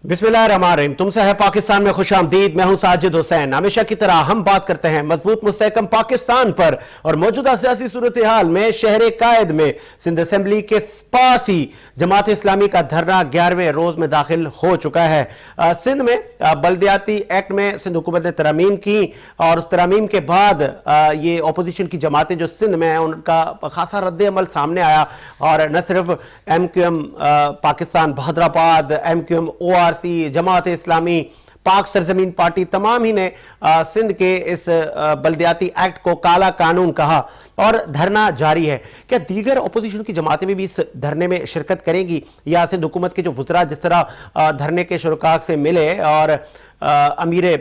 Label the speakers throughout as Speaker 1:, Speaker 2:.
Speaker 1: बिस्मिल्लाहिर्रहमानिर्रहीम। तुमसे है पाकिस्तान में खुशामदीद। मैं हूं साजिद हुसैन। हमेशा की तरह हम बात करते हैं मजबूत मुस्तहकम पाकिस्तान पर और मौजूदा सियासी सूरत हाल में शहर कायद में सिंध असेंबली के पास ही जमात इस्लामी का धरना 11वें रोज में दाखिल हो चुका है। सिंध में बल्दियाती एक्ट में सिंध हुकूमत ने तरमीम की और उस तरमीम के बाद ये अपोजिशन की जमातें जो सिंध में हैं उनका खासा रद्द अमल सामने आया और न सिर्फ MQM Pakistan Bahadrabad, MQM ORC, Jamaat Islami, पाक सरजमीन पार्टी, तमाम ही ने सिंध के इस बल्दियाती एक्ट को काला कानून कहा और धरना जारी है। क्या दीगर अपोजिशन की जमातें भी इस धरने में शिरकत करेंगी या सिंध हुकूमत के जो वज़रा जिस तरह धरने के शुरकाक से मिले और अमीर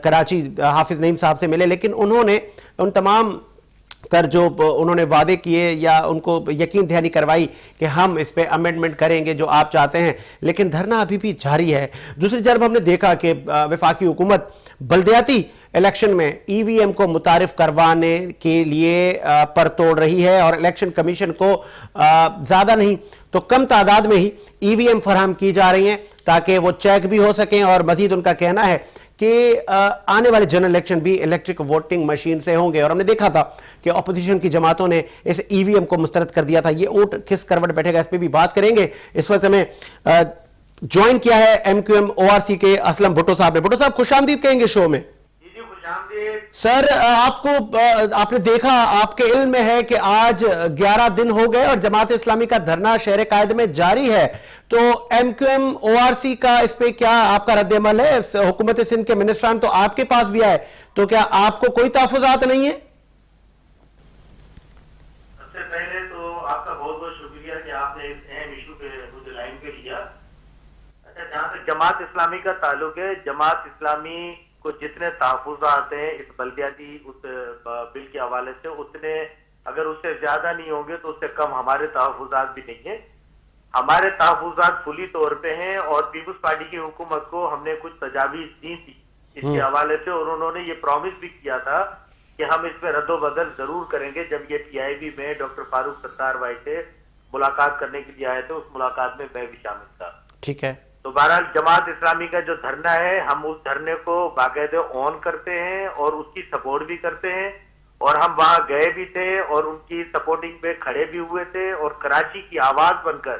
Speaker 1: कराची हाफिज नईम साहब से मिले, लेकिन उन्होंने उन तमाम कर जो उन्होंने वादे किए या उनको यकीन दहानी करवाई कि हम इस पे अमेंडमेंट करेंगे जो आप चाहते हैं, लेकिन धरना अभी भी जारी है। दूसरी तरफ हमने देखा कि वफाकी हुकूमत बल्दियाती इलेक्शन में EVM को मुतारिफ करवाने के लिए पर तोड़ रही है और इलेक्शन कमीशन को ज़्यादा नहीं तो कम तादाद में ही EVM फराहम की जा रही हैं ताकि वो चेक भी हो सकें। और मजीद उनका कहना है कि आने वाले जनरल इलेक्शन भी इलेक्ट्रिक वोटिंग मशीन से होंगे। और हमने देखा था कि अपोजिशन की जमातों ने इस EVM को मुस्तरद कर दिया था। ये वोट किस करवट बैठेगा इस पर भी बात करेंगे। इस वक्त हमें ज्वाइन किया है MQM ORC के असलम भुट्टो साहब ने। भुट्टो साहब खुशामदीद कहेंगे शो में। सर आपने देखा, आपके इल्म में है कि आज 11 दिन हो गए और जमात इस्लामी का धरना शहर कायद में जारी है, तो MQM ORC का इस पे क्या आपका रद्द-ए-अमल है? हुकूमत सिंध के मिनिस्ट्रान तो आपके पास भी आए, तो क्या आपको कोई तहफ़्फ़ुज़ात नहीं है?
Speaker 2: सबसे पहले तो आपका बहुत बहुत शुक्रिया कि आपने इस अहम इशू पे मुझे लाइन पे लिया। अच्छा, जहां तक जमात इस्लामी का ताल्लुक है, जमात इस्लामी को जितने तहफ़्फ़ुज़ात हैं इस बल्दियाती उस बिल के हवाले से, उतने अगर उससे ज्यादा नहीं होंगे तो उससे कम हमारे तहफ़्फ़ुज़ात भी नहीं है। हमारे तहफ़्फ़ुज़ात फुली तौर पे हैं और पीपुल्स पार्टी की हुकूमत को हमने कुछ तजावीज़ दी थी इसके हवाले से और उन्होंने ये प्रॉमिस भी किया था कि हम इस पे रद्दो-बदल जरूर करेंगे। जब ये PIB में डॉक्टर फारूक सत्तार भाई से मुलाकात करने के लिए आए थे, उस मुलाकात में मैं भी शामिल था।
Speaker 1: ठीक है।
Speaker 2: तो बहरहाल जमात इस्लामी का जो धरना है, हम उस धरने को बाकायदे ऑन करते हैं और उसकी सपोर्ट भी करते हैं और हम वहां गए भी थे और उनकी सपोर्टिंग पे खड़े भी हुए थे और कराची की आवाज बनकर,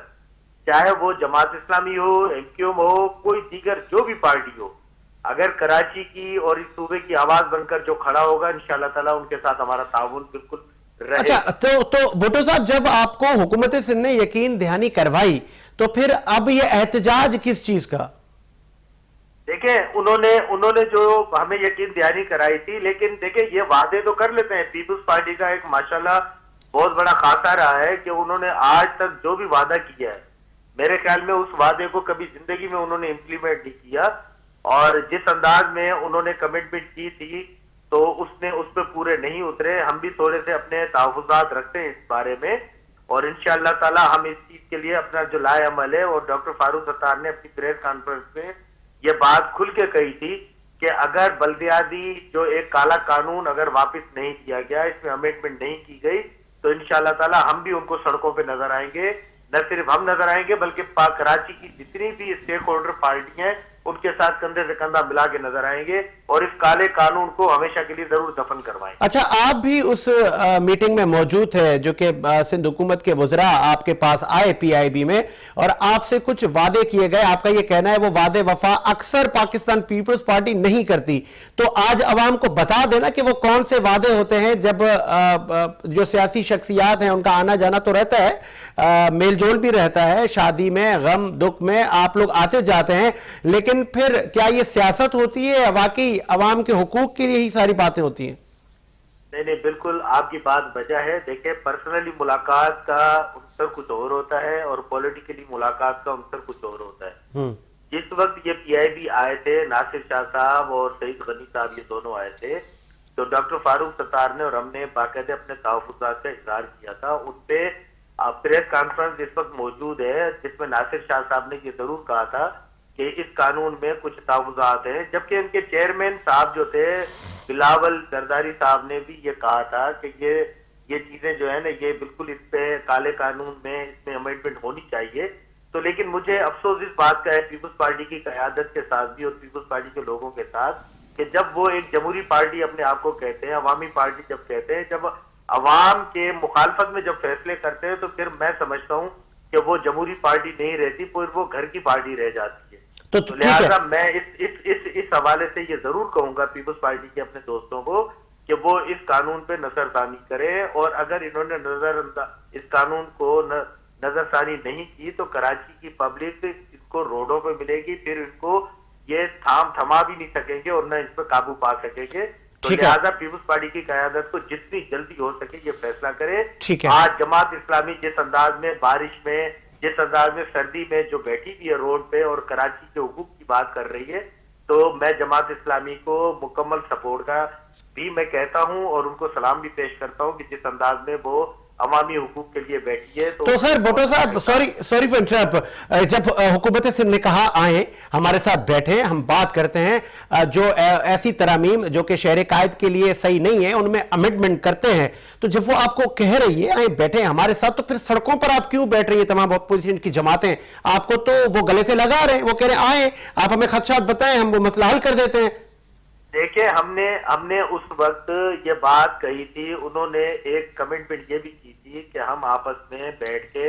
Speaker 2: चाहे वो जमात इस्लामी हो, MQM हो, कोई दीगर जो भी पार्टी हो, अगर कराची की और इस सूबे की आवाज बनकर जो खड़ा होगा, इंशाअल्लाह ताला उनके साथ हमारा ताउन बिल्कुल रहेगा।
Speaker 1: अच्छा, तो भुट्टो साहब, जब आपको हुकूमत सिंध ने यकीन दहानी करवाई तो फिर अब ये एहतजाज किस चीज का?
Speaker 2: देखें, उन्होंने जो हमें यकीन दहानी कराई थी, लेकिन देखें ये वादे तो कर लेते हैं। पीपुल्स पार्टी का एक माशाल्लाह बहुत बड़ा खासा रहा है कि उन्होंने आज तक जो भी वादा किया है, मेरे ख्याल में उस वादे को कभी जिंदगी में उन्होंने इम्प्लीमेंट नहीं किया और जिस अंदाज में उन्होंने कमिटमेंट की थी तो उसने उस पर पूरे नहीं उतरे। हम भी थोड़े से अपने तहफ़्फ़ुज़ात रखते हैं इस बारे में और इंशाअल्लाह ताला हम इस चीज के लिए अपना जो लाए अमल है, और डॉक्टर फारूक सत्तार ने अपनी प्रेस कॉन्फ्रेंस में ये बात खुल के कही थी कि अगर बल्दियाती जो एक काला कानून अगर वापस नहीं किया गया, इसमें अमेंडमेंट नहीं की गई, तो इंशाअल्लाह ताला हम भी उनको सड़कों पे नजर आएंगे। न सिर्फ हम नजर आएंगे बल्कि कराची की जितनी भी स्टेक होल्डर पार्टियां हैं उनके साथ कंधे से कंधा मिला के नजर आएंगे और इस काले कानून को हमेशा के लिए जरूर दफन करवाएंगे।
Speaker 1: अच्छा, आप भी उस मीटिंग में मौजूद थे जो कि सिंध हुकूमत के वज़रा आपके पास आए PIB में और आपसे कुछ वादे किए गए। आपका ये कहना है वो वादे वफा अक्सर पाकिस्तान पीपल्स पार्टी नहीं करती, तो आज अवाम को बता देना कि वो कौन से वादे होते हैं। जब जो सियासी शख्सियात हैं उनका आना जाना तो रहता है, मेल जोल भी रहता है, शादी में, गम दुख में आप लोग आते जाते हैं, लेकिन फिर क्या ये सियासत होती है, वाकई अवाम के हुकूक के लिए ही सारी बातें होती हैं?
Speaker 2: नहीं, बिल्कुल आपकी बात वजह है। देखिए, पर्सनली मुलाकात का अंतर कुछ और होता है और पॉलिटिकली मुलाकात का अंतर कुछ और होता है। जिस वक्त ये PIB आए थे, नासिर शाह साहब और सईद गनी साहब ये दोनों आए थे, तो डॉक्टर फारूक सत्तार ने और हमने बाकायदे अपने तहफ़्फ़ुज़ात का इज़हार किया था। उनपे प्रेस कॉन्फ्रेंस इस वक्त मौजूद है जिसमें नासिर शाह साहब ने ये जरूर कहा था कि इस कानून में कुछ तहफ़्फ़ुज़ात हैं, जबकि उनके चेयरमैन साहब जो थे बिलावल जरदारी साहब ने भी ये कहा था कि ये चीजें जो है ना, ये बिल्कुल इस पे काले कानून में इसमें अमेंडमेंट होनी चाहिए। तो लेकिन मुझे अफसोस इस बात का है पीपुल्स पार्टी की क़यादत के साथ भी और पीपुल्स पार्टी के लोगों के साथ कि जब वो एक जमहूरी पार्टी अपने आप को कहते हैं, अवामी पार्टी जब कहते हैं, जब अवाम के मुखालफत में जब फैसले करते हैं तो फिर मैं समझता हूँ कि वो जमहूरी पार्टी नहीं रहती, फिर वो घर की पार्टी रह जाती है।
Speaker 1: तो
Speaker 2: तो
Speaker 1: ठीक है।
Speaker 2: लिहाजा मैं इस हवाले से ये जरूर कहूंगा पीपुल्स पार्टी के अपने दोस्तों को कि वो इस कानून पे नजरसानी करें, और अगर इन्होंने इस कानून को नजरसानी नहीं की तो कराची की पब्लिक इसको रोडों पे मिलेगी, फिर इनको ये थमा भी नहीं सकेंगे और न इस पर काबू पा सकेंगे। तो
Speaker 1: ठीक है।
Speaker 2: लिहाजा पीपुल्स पार्टी की क़यादत को जितनी जल्दी हो सके ये फैसला करे।
Speaker 1: ठीक है।
Speaker 2: आज जमात इस्लामी जिस अंदाज में बारिश में, जिस अंदाज में सर्दी में जो बैठी हुई है रोड पे और कराची के हुकूक की बात कर रही है, तो मैं जमात इस्लामी को मुकम्मल सपोर्ट का भी मैं कहता हूं और उनको सलाम भी पेश करता हूं कि जिस अंदाज में वो अवामी हुकूक के लिए बैठी है।
Speaker 1: तो सर भुट्टो साहब, सॉरी फॉर इंटरप्ट, जब हुकूमत सिंध ने कहा आए हमारे साथ बैठे हम बात करते हैं, जो ऐसी तरमीम जो कि शहर कायद के लिए सही नहीं है उनमें अमेंडमेंट करते हैं, तो जब वो आपको कह रही है आए बैठे हमारे साथ, तो फिर सड़कों पर आप क्यों बैठ रही है तमाम अपोजिशन की जमातें? आपको तो वो गले से लगा रहे हैं, वो कह रहे हैं आए आप हमें खदशात बताएं, हम वो मसला हल कर देते हैं।
Speaker 2: देखिए हमने उस वक्त ये बात कही थी, उन्होंने एक कमिटमेंट ये भी की थी कि हम आपस में बैठ के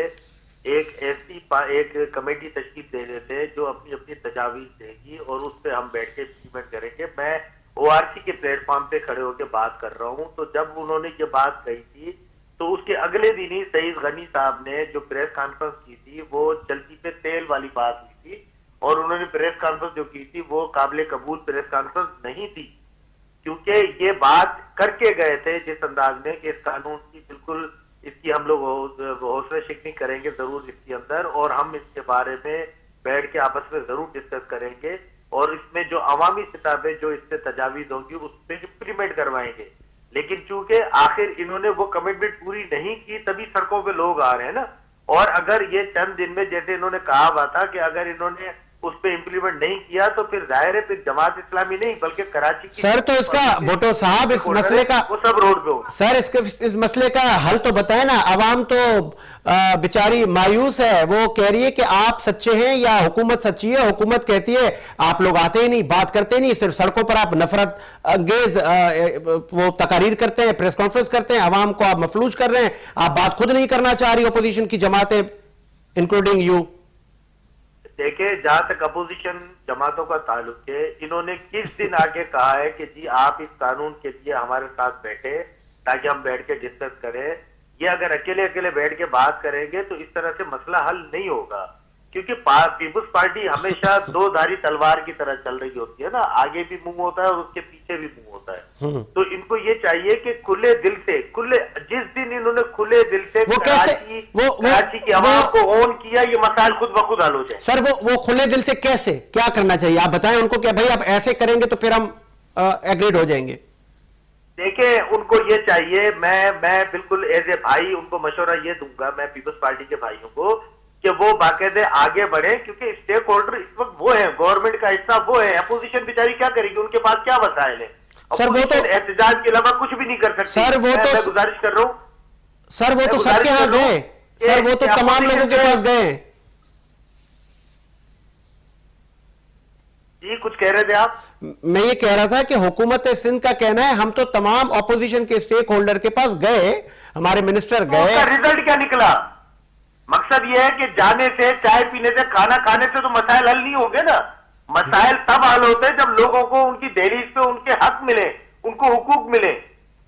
Speaker 2: एक कमेटी तश्कील दे देते जो अपनी अपनी तजावीज देगी और उस पर हम बैठ के इम्प्लीमेंट करेंगे। मैं ORC के प्लेटफॉर्म पे खड़े होकर बात कर रहा हूँ। तो जब उन्होंने ये बात कही थी तो उसके अगले दिन ही सईद गनी साहब ने जो प्रेस कॉन्फ्रेंस की थी वो जल्दी पे तेल वाली बात हुई थी, और उन्होंने प्रेस कॉन्फ्रेंस जो की थी वो काबिल कबूल प्रेस कॉन्फ्रेंस नहीं थी, क्योंकि ये बात करके गए थे जिस अंदाज में कि इस कानून की बिल्कुल इसकी हम लोग हौसला शिकनी करेंगे जरूर इसके अंदर, और हम इसके बारे में बैठ के आपस में जरूर डिस्कस करेंगे और इसमें जो अवामी सतह पे जो इससे तजावीज होंगी उस पर इम्प्लीमेंट करवाएंगे। लेकिन चूंकि आखिर इन्होंने वो कमिटमेंट पूरी नहीं की तभी सड़कों पे लोग आ रहे हैं ना। और अगर ये चंद दिन में जैसे इन्होंने कहा हुआ था कि अगर इन्होंने उस पे इम्प्लीमेंट नहीं किया तो फिर जाहिर है फिर जमात इस्लामी नहीं बल्कि कराची की
Speaker 1: सर तो इसका भुट्टो साहब इस मसले का
Speaker 2: वो सब रोड पे होगा।
Speaker 1: सर इस मसले का हल तो बताए ना। अवाम तो बेचारी मायूस है, वो कह रही है कि आप सच्चे हैं या हुकूमत सच्ची है। हुकूमत कहती है आप लोग आते ही नहीं, बात करते नहीं, सिर्फ सड़कों पर आप नफरत अंगेज वो तकारीर करते हैं, प्रेस कॉन्फ्रेंस करते हैं, अवाम को आप मफलूज कर रहे हैं, आप बात खुद नहीं करना चाह रही अपोजिशन की जमातें इंक्लूडिंग यू।
Speaker 2: देखिए जहां तक अपोजिशन जमातों का ताल्लुक है, इन्होंने किस दिन आके कहा है कि जी आप इस कानून के लिए हमारे साथ बैठे ताकि हम बैठ के डिस्कस करें। ये अगर अकेले अकेले बैठ के बात करेंगे तो इस तरह से मसला हल नहीं होगा, क्योंकि पीपुल्स पार्टी हमेशा दो धारी तलवार की तरह चल रही होती है ना, आगे भी मुंह होता है और उसके पीछे भी मुंह होता है। तो इनको ये चाहिए कि खुले दिल से जिस दिन इन्होंने खुले दिल से कराची की आवाम को ऑन किया ये मसाइल खुद ब खुद हल हो जाए।
Speaker 1: सर वो खुले दिल से कैसे, क्या करना चाहिए आप बताएं उनको कि भाई आप ऐसे करेंगे तो फिर हम एग्रीड हो जाएंगे।
Speaker 2: देखिए उनको ये चाहिए, मैं बिल्कुल एज ए भाई उनको मशवरा ये दूंगा मैं पीपुल्स पार्टी के भाइयों को कि वो बाकायदे आगे बढ़े, क्योंकि स्टेक होल्डर इस वक्त वो है, गवर्नमेंट का हिस्सा वो है। अपोजिशन बेचारी क्या करेगी, उनके पास क्या वसाइल है?
Speaker 1: सर वो तो
Speaker 2: एहतजाज के अलावा कुछ भी नहीं कर सकती।
Speaker 1: सर वो तो
Speaker 2: मैं गुजारिश कर रहा हूं,
Speaker 1: सर वो तो सबके यहाँ गए, सर वो तो तमाम लोगों के पास गए।
Speaker 2: जी कुछ कह रहे थे आप?
Speaker 1: मैं ये कह रहा था कि हुकूमत सिंध का कहना है हम तो तमाम ऑपोजिशन के स्टेक होल्डर के पास गए, हमारे मिनिस्टर गए।
Speaker 2: उसका रिजल्ट क्या निकला? मकसद ये है कि जाने से, चाय पीने से, खाना खाने से तो मसाइल हल नहीं होंगे ना। मसाइल तब हल होते हैं जब लोगों को उनकी दहलीज पे उनके हक मिले, उनको हुकूक मिले।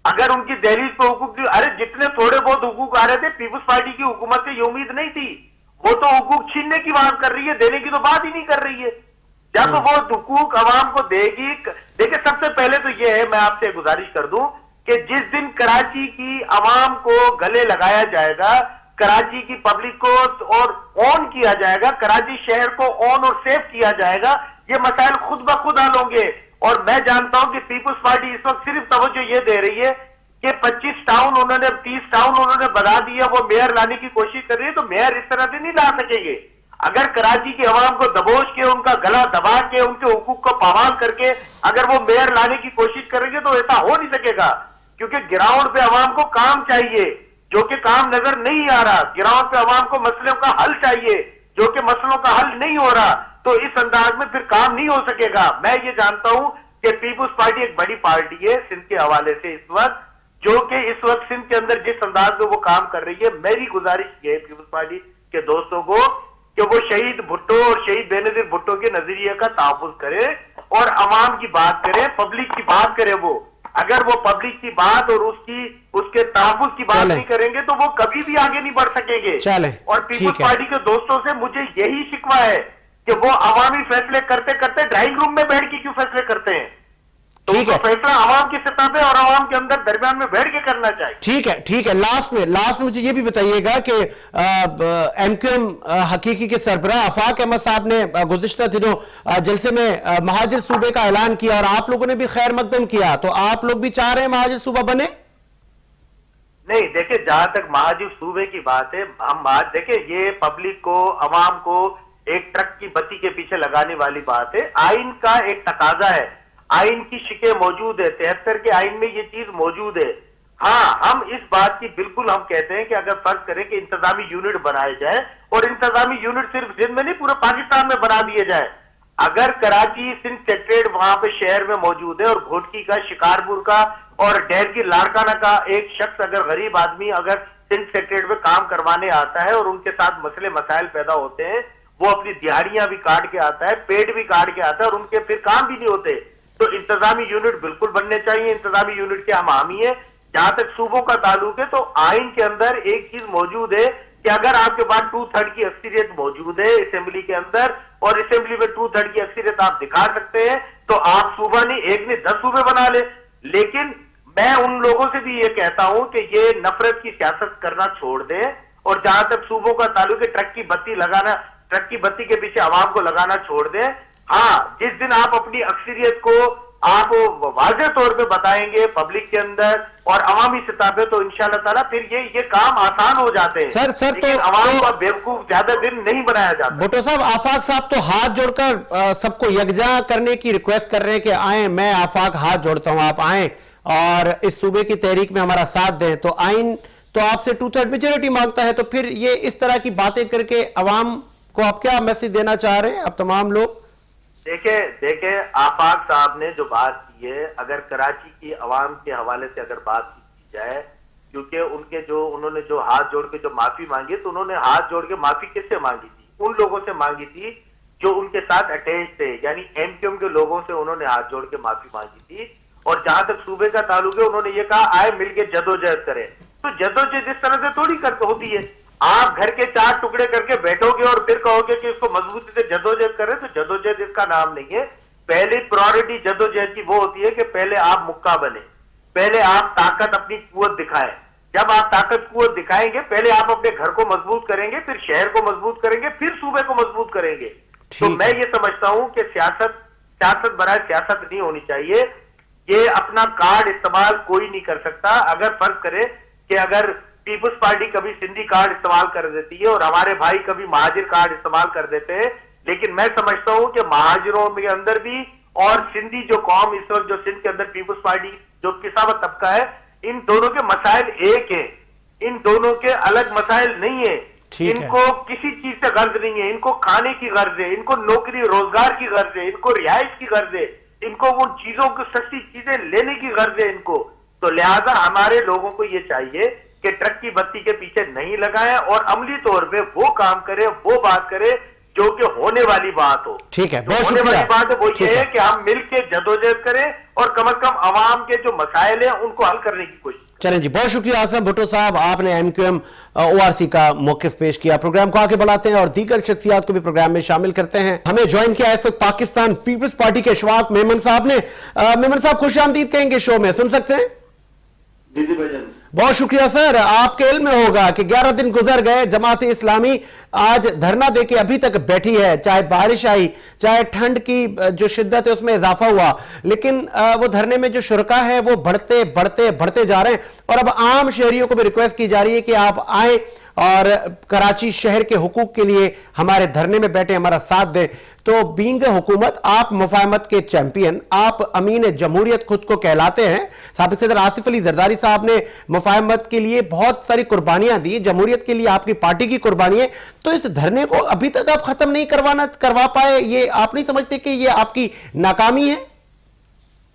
Speaker 2: अगर उनकी दहलीज पे हुकूक, अरे जितने थोड़े बहुत हुकूक आ रहे थे पीपुल्स पार्टी की हुकूमत से ये उम्मीद नहीं थी। वो तो हुकूक छीनने की बात कर रही है, देने की तो बात ही नहीं कर रही है। जब वो हुकूक अवाम को देगी, देखिए सबसे पहले तो ये है, मैं आपसे गुजारिश कर दूं कि जिस दिन कराची की अवाम को गले लगाया जाएगा, कराची की पब्लिक को और ऑन किया जाएगा, कराची शहर को ऑन और सेफ किया जाएगा, ये मसाइल खुद ब खुद हल होंगे। और मैं जानता हूं कि पीपुल्स पार्टी इस वक्त सिर्फ तवज्जो ये दे रही है कि 25 टाउन उन्होंने 30 टाउन उन्होंने बना दिया, वो मेयर लाने की कोशिश कर रही है। तो मेयर इस तरह से नहीं ला सकेंगे। अगर कराची की आवाम को दबोच के, उनका गला दबा के, उनके हुकूक को पामाल करके अगर वो मेयर लाने की कोशिश करेंगे तो ऐसा हो नहीं सकेगा, क्योंकि ग्राउंड पे आवाम को काम चाहिए, जो कि काम नजर नहीं आ रहा। ग्राउंड पे आवाम को मसलों का हल चाहिए, जो कि मसलों का हल नहीं हो रहा, तो इस अंदाज में फिर काम नहीं हो सकेगा। मैं ये जानता हूं कि पीपुल्स पार्टी एक बड़ी पार्टी है सिंध के हवाले से इस वक्त, जो कि इस वक्त सिंध के अंदर जिस अंदाज में वो काम कर रही है, मेरी गुजारिश ये है पीपुल्स पार्टी के दोस्तों को कि वो शहीद भुट्टो और शहीद बेनजीर भुट्टो के नजरिए का तहफ्फुज करे और अवाम की बात करे, पब्लिक की बात करे। वो अगर वो पब्लिक की बात और उसके तहफ्फुज की बात नहीं करेंगे तो वो कभी भी आगे नहीं बढ़ सकेंगे। और पीपुल्स पार्टी के दोस्तों से मुझे यही शिकवा है कि वो अवामी फैसले करते करते ड्राइंग रूम में बैठ के क्यों फैसले करते हैं? तो
Speaker 1: ठीक है,
Speaker 2: फैसला आवाम की सतह पे और आवाम के अंदर दरमियान में बैठ के करना चाहिए।
Speaker 1: ठीक है। लास्ट में मुझे ये भी बताइएगा कि एमक्यूएम हकीकी के सरबराह आफाक अहमद साहब ने गुज़िश्ता दिनों जलसे में महाजिर सूबे का ऐलान किया और आप लोगों ने भी खैर मकदम किया, तो आप लोग भी चाह रहे हैं महाजिर सूबा बने?
Speaker 2: नहीं, देखिए, जहां तक महाजिर सूबे की बात है, हम बात देखिए, ये पब्लिक को, अवाम को एक ट्रक की बत्ती के पीछे लगाने वाली बात है। आइन का एक तकाजा है, आइन की शिकें मौजूद है, 73 के आइन में ये चीज मौजूद है। हाँ, हम इस बात की बिल्कुल हम कहते हैं कि अगर फर्ज करें कि इंतजामी यूनिट बनाए जाए, और इंतजामी यूनिट सिर्फ सिंध में नहीं पूरे पाकिस्तान में बना दिए जाए। अगर कराची सिंध सेक्रेटरीट वहां पे शहर में मौजूद है और घोटकी का, शिकारपुर का और डेर की लाड़काना का एक शख्स, अगर गरीब आदमी अगर सिंध सेक्रेटरीट में काम करवाने आता है और उनके साथ मसले मसाइल पैदा होते हैं, वो अपनी दिहाड़ियां भी काट के आता है, पेट भी काट के आता है और उनके फिर काम भी नहीं होते, तो इंतजामी यूनिट बिल्कुल बनने चाहिए। इंतजामी यूनिट के हम हामी है। जहां तक सूबों का ताल्लुक है, तो आइन के अंदर एक चीज मौजूद है कि अगर आपके पास 2/3 की अक्सरियत मौजूद है असेंबली के अंदर, और असेंबली में 2/3 की अक्सरियत आप दिखा सकते हैं, तो आप सूबा नहीं, एक ने 10 सूबे बना ले। लेकिन मैं उन लोगों से भी ये कहता हूं कि ये नफरत की सियासत करना छोड़ दें, और जहां तक सूबों का ताल्लुक है, ट्रक की बत्ती के पीछे आवाम को लगाना छोड़ दें। हाँ, जिस दिन आप अपनी अक्सरियत को आप वाज़ेह तौर पे बताएंगे पब्लिक के अंदर और अवामी सतह पे, तो इंशाअल्लाह ताला फिर ये काम आसान हो जाते हैं।
Speaker 1: सर
Speaker 2: लेकिन अवाम का बेवकूफ ज्यादा दिन नहीं बनाया जाता।
Speaker 1: भुट्टो साहब, आफाक साहब तो हाथ जोड़कर सबको यकजा करने की रिक्वेस्ट कर रहे हैं कि आए, मैं आफाक हाथ जोड़ता हूं, आप आए और इस सूबे की तहरीक में हमारा साथ दें। तो आइन तो आपसे 2/3 मेजोरिटी मांगता है, तो फिर ये इस तरह की बातें करके अवाम को आप क्या मैसेज देना चाह रहे हैं? अब तमाम लोग
Speaker 2: देखे आफाक साहब ने जो बात की है, अगर कराची की अवाम के हवाले से अगर बात की जाए, क्योंकि उन्होंने जो हाथ जोड़ के जो माफी मांगी, तो उन्होंने हाथ जोड़ के माफी किससे मांगी थी? उन लोगों से मांगी थी जो उनके साथ अटैच थे, यानी एमक्यूएम के लोगों से उन्होंने हाथ जोड़ के माफी मांगी थी। और जहां तक सूबे का ताल्लुक है, उन्होंने ये कहा आए मिलके जदोजहद करें। तो जदोजहद इस तरह से थोड़ी करते होती है, आप घर के 4 टुकड़े करके बैठोगे और फिर कहोगे कि इसको मजबूती से जदोजहद करें, तो जदोजहद इसका नाम नहीं है। पहले प्रायोरिटी जदोजहद की वो होती है कि पहले आप मुक्का बने, पहले आप ताकत, अपनी कुव्वत दिखाएं। जब आप ताकत कुव्वत दिखाएंगे, पहले आप अपने घर को मजबूत करेंगे, फिर शहर को मजबूत करेंगे, फिर सूबे को मजबूत करेंगे। तो मैं ये समझता हूं कि सियासत बराए सियासत नहीं होनी चाहिए। ये अपना कार्ड इस्तेमाल कोई नहीं कर सकता। अगर फर्ज करे कि अगर पीपुल्स पार्टी कभी सिंधी कार्ड इस्तेमाल कर देती है और हमारे भाई कभी महाजिर कार्ड इस्तेमाल कर देते हैं, लेकिन मैं समझता हूं कि महाजिरों के अंदर भी और सिंधी जो कौम इस वक्त जो सिंध के अंदर पीपुल्स पार्टी जो पिसावा तबका है, इन दोनों के मसाइल एक है, इन दोनों के अलग मसाइल नहीं है। इनको किसी चीज से गर्ज नहीं है, इनको खाने की गर्ज है, इनको नौकरी रोजगार की गर्ज है, इनको रिहाइश की गर्ज है, इनको उन चीजों को सस्ती चीजें लेने की गर्ज है इनको। तो लिहाजा हमारे लोगों को ये चाहिए कि ट्रक की बत्ती के पीछे नहीं लगाएं और अमली तौर पे वो काम करे, वो बात करे जो कि होने वाली बात हो।
Speaker 1: ठीक है, बहुत
Speaker 2: होने वाली बात है वो ये है कि हम मिलकर जदोजहद करें और कम से कम अवाम के जो मसाइल हैं उनको हल करने की कोशिश।
Speaker 1: चलें जी, बहुत शुक्रिया आसम भुट्टो साहब, आपने एमक्यूएम ओआरसी का मौकिफ पेश किया। प्रोग्राम को आगे बढ़ाते हैं और दीगर शख्सियात को भी प्रोग्राम में शामिल करते हैं। हमें ज्वाइन किया इस वक्त पाकिस्तान पीपल्स पार्टी के अशफाक मेमन साहब ने। मेमन साहब, खुश आमदीद कहेंगे शो में, सुन सकते हैं?
Speaker 2: जी भाईजान,
Speaker 1: बहुत शुक्रिया सर। आपके इल्म में होगा कि 11 दिन गुजर गए, जमात इस्लामी आज धरना देके अभी तक बैठी है, चाहे बारिश आई, चाहे ठंड की जो शिद्दत है उसमें इजाफा हुआ, लेकिन वो धरने में जो शुरका है वो बढ़ते बढ़ते बढ़ते जा रहे हैं। और अब आम शहरियों को भी रिक्वेस्ट की जा रही है कि आप आए और कराची शहर के हुकूक के लिए हमारे धरने में बैठे, हमारा साथ दें। तो बीइंग हुकूमत, आप मुफाहमत के चैंपियन, आप अमीन जमहूरियत खुद को कहलाते हैं। साबिक सदर आसिफ अली जरदारी साहब ने मुफाहमत के लिए बहुत सारी कुर्बानियां दी, जमहूरियत के लिए आपकी पार्टी की कुर्बानी है। तो इस धरने को अभी तक आप खत्म नहीं करवा पाए, ये आप नहीं समझते कि ये आपकी नाकामी है?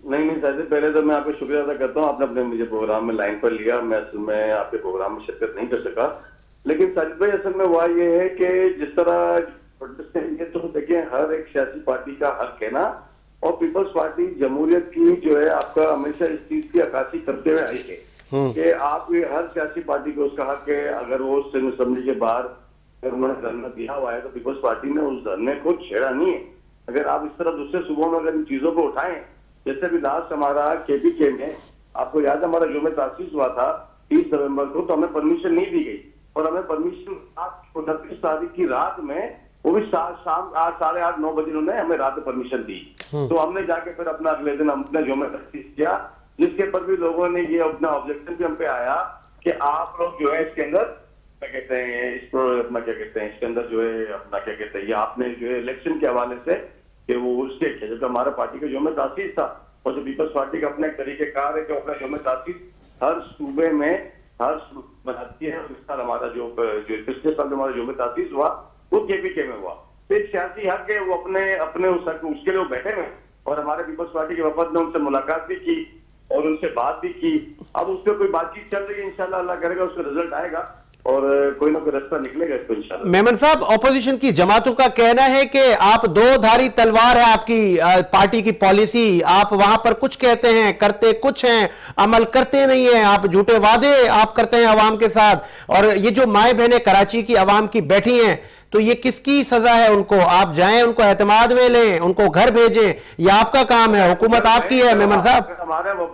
Speaker 3: नहीं साजिद, पहले तो मैं आपका शुक्रिया अदा करता हूँ, आपने अपने मुझे प्रोग्राम में लाइन पर लिया। मैं आपके प्रोग्राम में शिरकत नहीं कर सका। लेकिन साजिद भाई, असल में हुआ ये है कि जिस तरह ये तो देखिए हर एक सियासी पार्टी का हक है ना, और पीपल्स पार्टी जमहूरियत की जो है आपका हमेशा इस चीज की अक्कासी करते हुए आई है कि आप हर सियासी पार्टी को उसका हक है। अगर वो असेंबली के बाहर अगर उन्होंने धरना दिया हुआ है तो पीपल्स पार्टी ने उस धरने को छेड़ा नहीं है। अगर आप इस तरह दूसरे सूबों में अगर इन चीजों को उठाएं, जैसे भी लास्ट हमारा केपीके में आपको याद है हमारा जो तासीस हुआ था 30 नवंबर को, तो हमें परमिशन नहीं दी गई और हमें परमिशन 29 तारीख की रात में, वो भी शाम 8:30-9 बजे उन्होंने हमें रात में परमिशन दी। तो हमने जाके फिर अपना अगले दिन अपना जो तासीस किया, जिसके पर भी लोगों ने ये अपना ऑब्जेक्शन भी हम पे आया कि आप लोग जो है इसके अंदर क्या कहते हैं, अपना क्या कहते हैं इसके अंदर जो है अपना क्या कहते हैं, ये आपने जो है इलेक्शन के हवाले से कि वो उसके जब हमारा पार्टी का जो तासीस था और जो पीपल्स पार्टी का अपना एक तरीकेकार है कि अपना जो तासीस हर सूबे में हर बनाती है। इस साल हमारा जो पिछले साल हमारा जो तासीस हुआ वो केपीके में हुआ। फिर सियासी हक है वो अपने उस हक उसके लिए वो बैठे हुए, और हमारे पीपल्स पार्टी के वफद ने उनसे मुलाकात भी की और उनसे बात भी की। अब उस पर कोई बातचीत चल रही है, इंशाल्लाह अल्लाह करेगा उसका रिजल्ट आएगा और कोई ना कोई रास्ता निकलेगा इसको इंशाल्लाह।
Speaker 1: मेमन साहब, ऑपोजिशन की जमातों का कहना है कि आप दो धारी तलवार है आपकी पार्टी की पॉलिसी। आप वहां पर कुछ कहते हैं, करते कुछ हैं, अमल करते नहीं है। आप झूठे वादे आप करते हैं अवाम के साथ, और ये जो माए बहनें कराची की अवाम की बैठी हैं, तो ये किसकी सजा है उनको? आप जाएं, उनको एतमाद में लें, उनको घर भेजें, ये आपका काम है, हुकूमत आपकी है। मेमन साहब,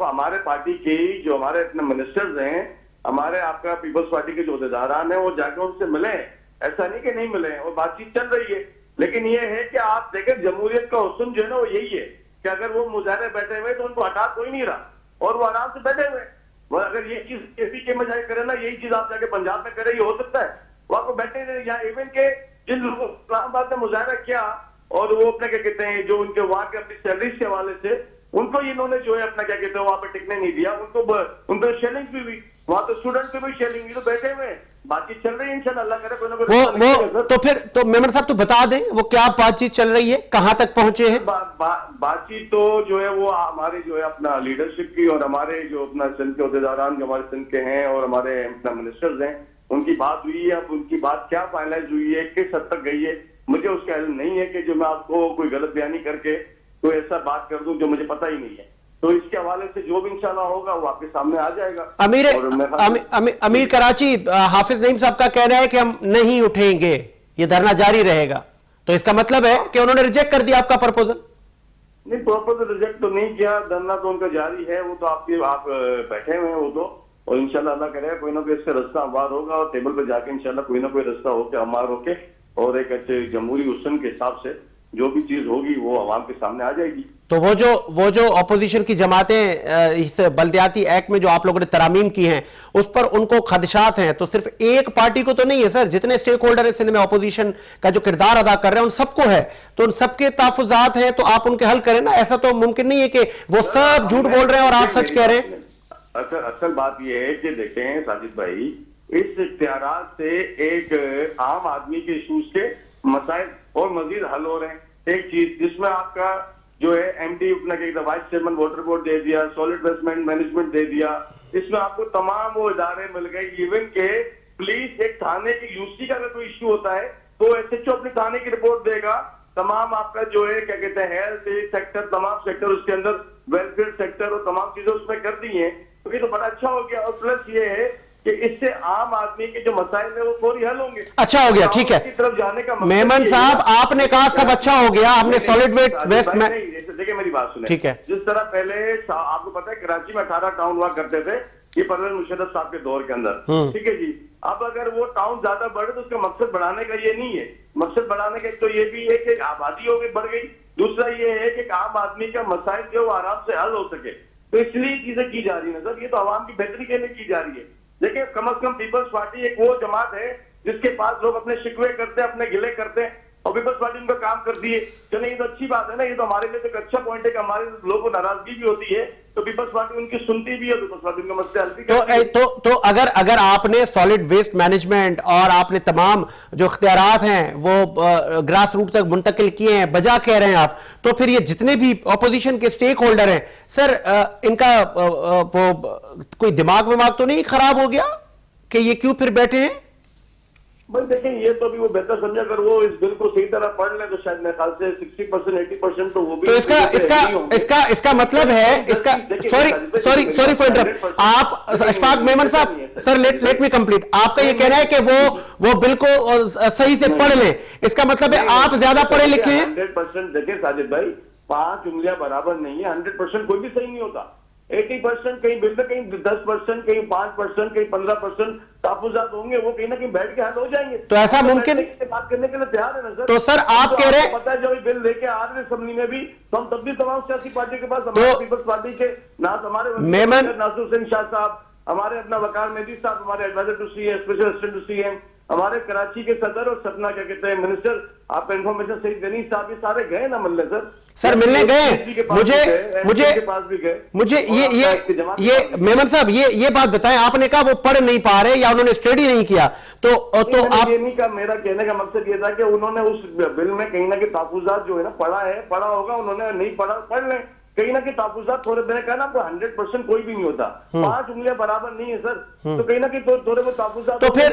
Speaker 3: हमारे पार्टी के जो हमारे अपने मिनिस्टर्स हैं, हमारे आपका पीपल्स पार्टी के जो अहदेदारान है, वो जाके उनसे मिले, ऐसा नहीं कि नहीं मिले, और बातचीत चल रही है। लेकिन ये है कि आप देखें जमहूरियत का हुस्न जो है ना वो यही है कि अगर वो मुजाहरे बैठे हुए तो उनको हटा कोई नहीं रहा और वो आराम से बैठे हुए। वो अगर ये चीज केपीके में जाके करे ना, यही चीज आप जाके पंजाब में करे, ये हो सकता है? वो आपको बैठे रहे यहाँ। इवन के जिन लोगों इस्लामाबाद में मुजाहरा किया और वो अपने क्या कहते हैं जो उनके वहां के अपनी सैलरीज के हवाले से उनको इन्होंने जो है अपना क्या कहते हैं वहां पे टिकने नहीं दिया, उनको शेलिंग भी हुई, वहां तो स्टूडेंट को भी शेलिंग हुई, तो बैठे हुए बातचीत चल रही है। इंशाल्लाह अल्लाह करे कोई ना कोई
Speaker 1: वो तो फिर तो मेमन साहब तो बता दें वो क्या बातचीत चल रही है, कहां तक पहुंचे हैं?
Speaker 3: बातचीत तो जो है वो हमारे जो है अपना लीडरशिप की और हमारे जो अपना सिंध के अहदेदारान जो हमारे सिंध के हैं और हमारे अपना मिनिस्टर्स हैं, उनकी बात हुई है। अब उनकी बात क्या फाइनलाइज हुई है, किस हद तक गई है, मुझे उसका इल्म नहीं है कि जो मैं आपको कोई गलत बयानी करके कोई ऐसा बात कर दूं जो मुझे पता ही नहीं है। तो इसके हवाले से जो भी इंशाल्लाह होगा वो आपके सामने आ जाएगा।
Speaker 1: अमीर कराची हाफिज नईम साहब का कहना है कि हम नहीं उठेंगे, ये धरना जारी रहेगा। तो इसका मतलब है कि उन्होंने रिजेक्ट कर दिया आपका प्रपोजल?
Speaker 3: नहीं, प्रपोजल रिजेक्ट तो नहीं किया, धरना तो उनका जारी है। वो तो आप बैठे हुए हैं वो तो, और इंशाल्लाह अल्लाह करेगा कोई ना कोई इसका रास्ता हमवार होगा और टेबल पर जाके इंशाल्लाह कोई ना कोई रास्ता होके हमवार होके और एक अच्छे जमहूरी हुस्न के हिसाब से जो भी चीज होगी वो आवाम के सामने आ जाएगी।
Speaker 1: तो वो जो अपोजिशन की जमातें इस बल्दियाती एक्ट में जो आप लोगों ने तरामीम की हैं उस पर उनको खदशात हैं, तो सिर्फ एक पार्टी को तो नहीं है सर, जितने स्टेक होल्डर है सिंध में अपोजिशन का जो किरदार अदा कर रहे हैं उन सबको है, तो उन सबके तहफ़्फ़ुज़ात हैं, तो आप उनके हल करें ना। ऐसा तो मुमकिन नहीं है कि वो सब झूठ बोल रहे हैं और आप सच कह रहे हैं।
Speaker 3: असल बात यह है कि देखें साजिद भाई, इस इख्तियारात से एक आम आदमी के इशूज के मसाइल और मजीद हल हो रहे हैं। एक चीज जिसमें आपका जो है एमडी अपना क्या वाइस चेयरमैन वाटर बोर्ड दे दिया, सॉलिड वेस्ट मैनेजमेंट दे दिया, इसमें आपको तमाम वो इदारे मिल गए। इवन के पुलिस एक थाने की यूसी का अगर कोई इश्यू होता है तो एसएचओ अपने थाने की रिपोर्ट देगा। तमाम आपका जो है क्या कहते हैं हेल्थ सेक्टर, तमाम सेक्टर उसके अंदर, वेलफेयर सेक्टर और तमाम चीजें उसमें कर दी है, तो ये तो बड़ा अच्छा हो गया। और प्लस ये है कि इससे आम आदमी के जो मसाइल है वो फौरी हल होंगे।
Speaker 1: अच्छा हो गया, ठीक है।
Speaker 3: तरफ जाने का
Speaker 1: मेमन साहब आपने कहा सब अच्छा हो गया, हमने सॉलिड वेस्ट में,
Speaker 3: देखिए मेरी बात सुने,
Speaker 1: ठीक है।
Speaker 3: जिस तरह पहले आपको पता है कराची में 18 टाउन हुआ करते थे, ये परवेज मुशर्रफ साहब के दौर के अंदर, ठीक है जी। अब अगर वो टाउन ज्यादा बढ़े तो उसका मकसद बढ़ाने का ये नहीं है, मकसद बढ़ाने का तो ये भी है कि आबादी हो गई, बढ़ गई। दूसरा ये है कि आम आदमी का मसाइल जो आराम से हल हो सके, तो इसलिए चीजें की जा रही है सर। ये तो आवाम की बेहतरी के लिए की जा रही है। देखिए कम से कम पीपल्स पार्टी एक वो जमात है जिसके पास लोग अपने शिकवे करते हैं, अपने गिले करते हैं, और पीपल्स पार्टी उनका काम करती है। चलो ये तो अच्छी बात है ना, ये तो हमारे लिए तो एक अच्छा पॉइंट है कि हमारे लोगों को नाराजगी भी होती है तो पीपल्स पार्टी उनकी सुनती भी है, पीपल्स पार्टी उनका मसले हल भी करती है।
Speaker 1: तो अगर आपने सॉलिड वेस्ट मैनेजमेंट और आपने तमाम जो इख्तियारात हैं वो ग्रास रूट तक मुंतकिल किए हैं, बजा कह रहे हैं आप, तो फिर ये जितने भी ऑपोजिशन के स्टेक होल्डर हैं सर, इनका वो कोई दिमाग विमाग तो नहीं खराब हो गया कि ये क्यों फिर बैठे हैं?
Speaker 3: भाई देखें, ये तो अभी वो बेहतर समझा, अगर वो इस बिल को सही तरह पढ़ ले तो शायद मेरे ख्याल से 60% 80% तो वो भी।
Speaker 1: तो इसका मतलब है, इसका सॉरी फॉर इंटरप्ट, आप अशफाक मेमन साहब, सर लेट मी कंप्लीट। आपका ये कहना है कि वो बिल को सही से पढ़ लें, इसका मतलब है आप ज्यादा पढ़े लिखे हैं?
Speaker 3: 100% देखिए साजिद भाई, 5 उंगलियां बराबर नहीं है, 100% कोई भी सही नहीं होता। 80% कहीं बिल में, कहीं 10%, कहीं 5%, कहीं 15% तहफुजात होंगे, वो कहीं ना कहीं बैठ के हल हो जाएंगे।
Speaker 1: तो ऐसा मुमकिन,
Speaker 3: बात करने के लिए तैयार है ना सर?
Speaker 1: तो सर आप कह रहे हैं,
Speaker 3: पता है जब ये बिल लेके आ रहे असेंबली में भी, तो हम तब भी तमाम सियासी पार्टी के पास, हमारे पीपल्स पार्टी के हमारे
Speaker 1: मेमन
Speaker 3: नासिर हुसैन शाह साहब, हमारे अपना वकार मेहदी साहब, हमारे adviser to CM, special assistant to CM, हमारे कराची के सदर और सपना क्या कहते हैं मिनिस्टर, आपका इन्फॉर्मेशन सही गनी साहब, ये सारे गए ना मिलने सर
Speaker 1: मिलने गए। मुझे ये मेमन साहब ये बात बताएं, आपने कहा वो पढ़ नहीं पा रहे या उन्होंने स्टडी नहीं किया, तो आप
Speaker 3: ये नहीं कहा, मेरा कहने का मकसद ये था कि उन्होंने उस बिल में कहीं ना कहीं तहफुजात जो है ना पढ़ा होगा, उन्होंने नहीं पढ़ा, पढ़ लें कहीं ना कहीं तहफुजात थोड़े। मैंने कहा ना आपको 100% कोई भी नहीं होता, 5 उंगलियां बराबर नहीं है सर, तो कहीं ना कहीं थोड़े बहुत तहफुजात
Speaker 1: तो फिर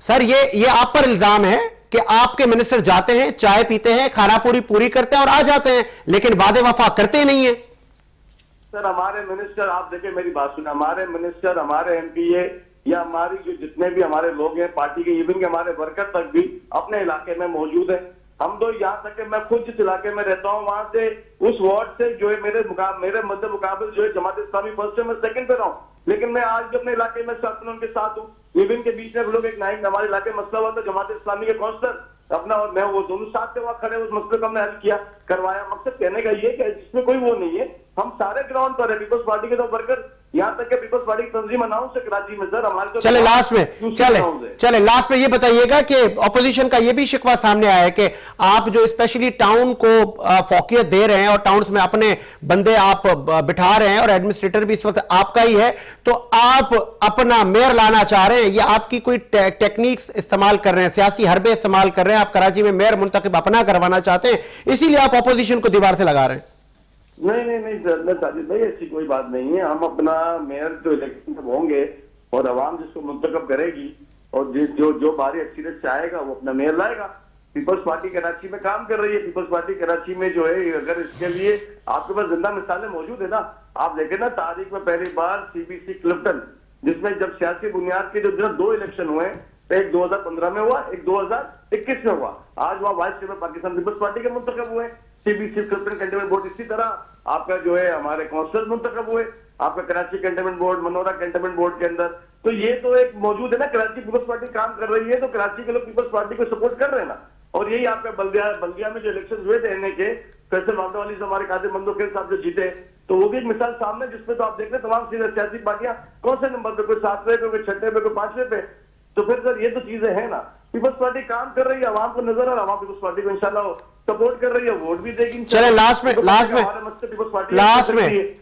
Speaker 1: सर ये आप पर इल्जाम है कि आपके मिनिस्टर जाते हैं, चाय पीते हैं, खाना पूरी करते हैं और आ जाते हैं, लेकिन वादे वफा करते नहीं है।
Speaker 3: सर हमारे मिनिस्टर, आप देखिए मेरी बात सुने, हमारे मिनिस्टर, हमारे एमपीए या हमारी जो जितने भी हमारे लोग हैं पार्टी के, इवन के हमारे वर्कर तक भी अपने इलाके में मौजूद है। हम तो यहाँ तक कि मैं खुद जिस इलाके में रहता हूँ वहां से, उस वार्ड से जो है मेरे मध्य मुकाबले जो है जमात इस्लामी फर्स्ट है, मैं सेकंड पे रहा हूँ, लेकिन मैं आज भी अपने इलाके में उनके साथ हूँ। इवन के बीच में लोग एक नाइक हमारे इलाके में मसला हुआ था, जमात इस्लामी के काउंसलर अपना और मैं, वो दोनों साथ थे वहां खड़े, उस मसले को हमने हल किया, करवाया। मकसद कहने का ये कि इसमें कोई वो नहीं है, हम सारे ग्राउंड पर है, पीपल्स पार्टी के तो वर्कर, यहाँ तक कि पीपल्स पार्टी की तंजीम अनाउंस है कराची में सर, हमारे तो
Speaker 1: चले लास्ट में ये बताइएगा कि ऑपोजिशन का ये भी शिकवा सामने आया है कि आप जो स्पेशली टाउन को फोकियत दे रहे हैं और टाउन्स में अपने बंदे आप बिठा रहे हैं और एडमिनिस्ट्रेटर भी इस वक्त आपका ही है, तो आप अपना मेयर लाना चाह रहे हैं या आपकी कोई टेक्निक्स इस्तेमाल कर रहे हैं, सियासी हरबे इस्तेमाल कर रहे हैं, आप कराची में मेयर मुंतखब अपना करवाना चाहते हैं, इसीलिए आप ऑपोजिशन को दीवार से लगा रहे हैं?
Speaker 3: नहीं साजिद भाई, ऐसी कोई बात नहीं है। हम अपना मेयर जो इलेक्शन होंगे और अवाम जिसको मुंतखब करेगी और जो बारी अक्सरियत से आएगा वो अपना मेयर लाएगा। पीपल्स पार्टी कराची में काम कर रही है, पीपल्स पार्टी कराची में जो है, अगर इसके लिए आपके पास जिंदा मिसालें मौजूद है ना, आप देखें ना, तारीख में पहली बार सीबीसी क्लिफ्टन, जिसमें जब सियासी बुनियाद के जो 2 इलेक्शन हुए, एक 2015 में हुआ, एक 2021 में हुआ, आज वहां वाइस चेयरमैन पाकिस्तान पीपल्स पार्टी के मुंतखब हुए, सीबीसी क्लिफ्टन कैंटोनमेंट बोर्ड, इसी तरह आपका जो है हमारे काउंसलर मुंतखब हुए, आपका Karachi cantonment board, Monera cantonment board के अंदर। तो ये तो एक मौजूद है ना, कराची पीपल्स पार्टी काम कर रही है, तो कराची के लोग पीपल्स पार्टी को सपोर्ट कर रहे हैं ना। और यही आपका बल्दिया में जो इलेक्शन हुए थे एनए के, फैसल वाली से हमारे कादिर मंदोखेर साहब जो जीते, तो वो भी एक मिसाल सामने, जिसपे तो आप देख रहे तमाम सियासी पार्टियां कौन से नंबर पे, कोई 7वें पे, कोई 6ठे पे, कोई 5वें पे। तो फिर सर ये तो चीजें हैं ना, पीपल्स पार्टी काम कर रही है, आवाम को नजर आ रहा है, आवाम पीपल्स पार्टी को इंशाल्लाह सपोर्ट कर रही है, वोट भी देगी।
Speaker 1: चले लास्ट में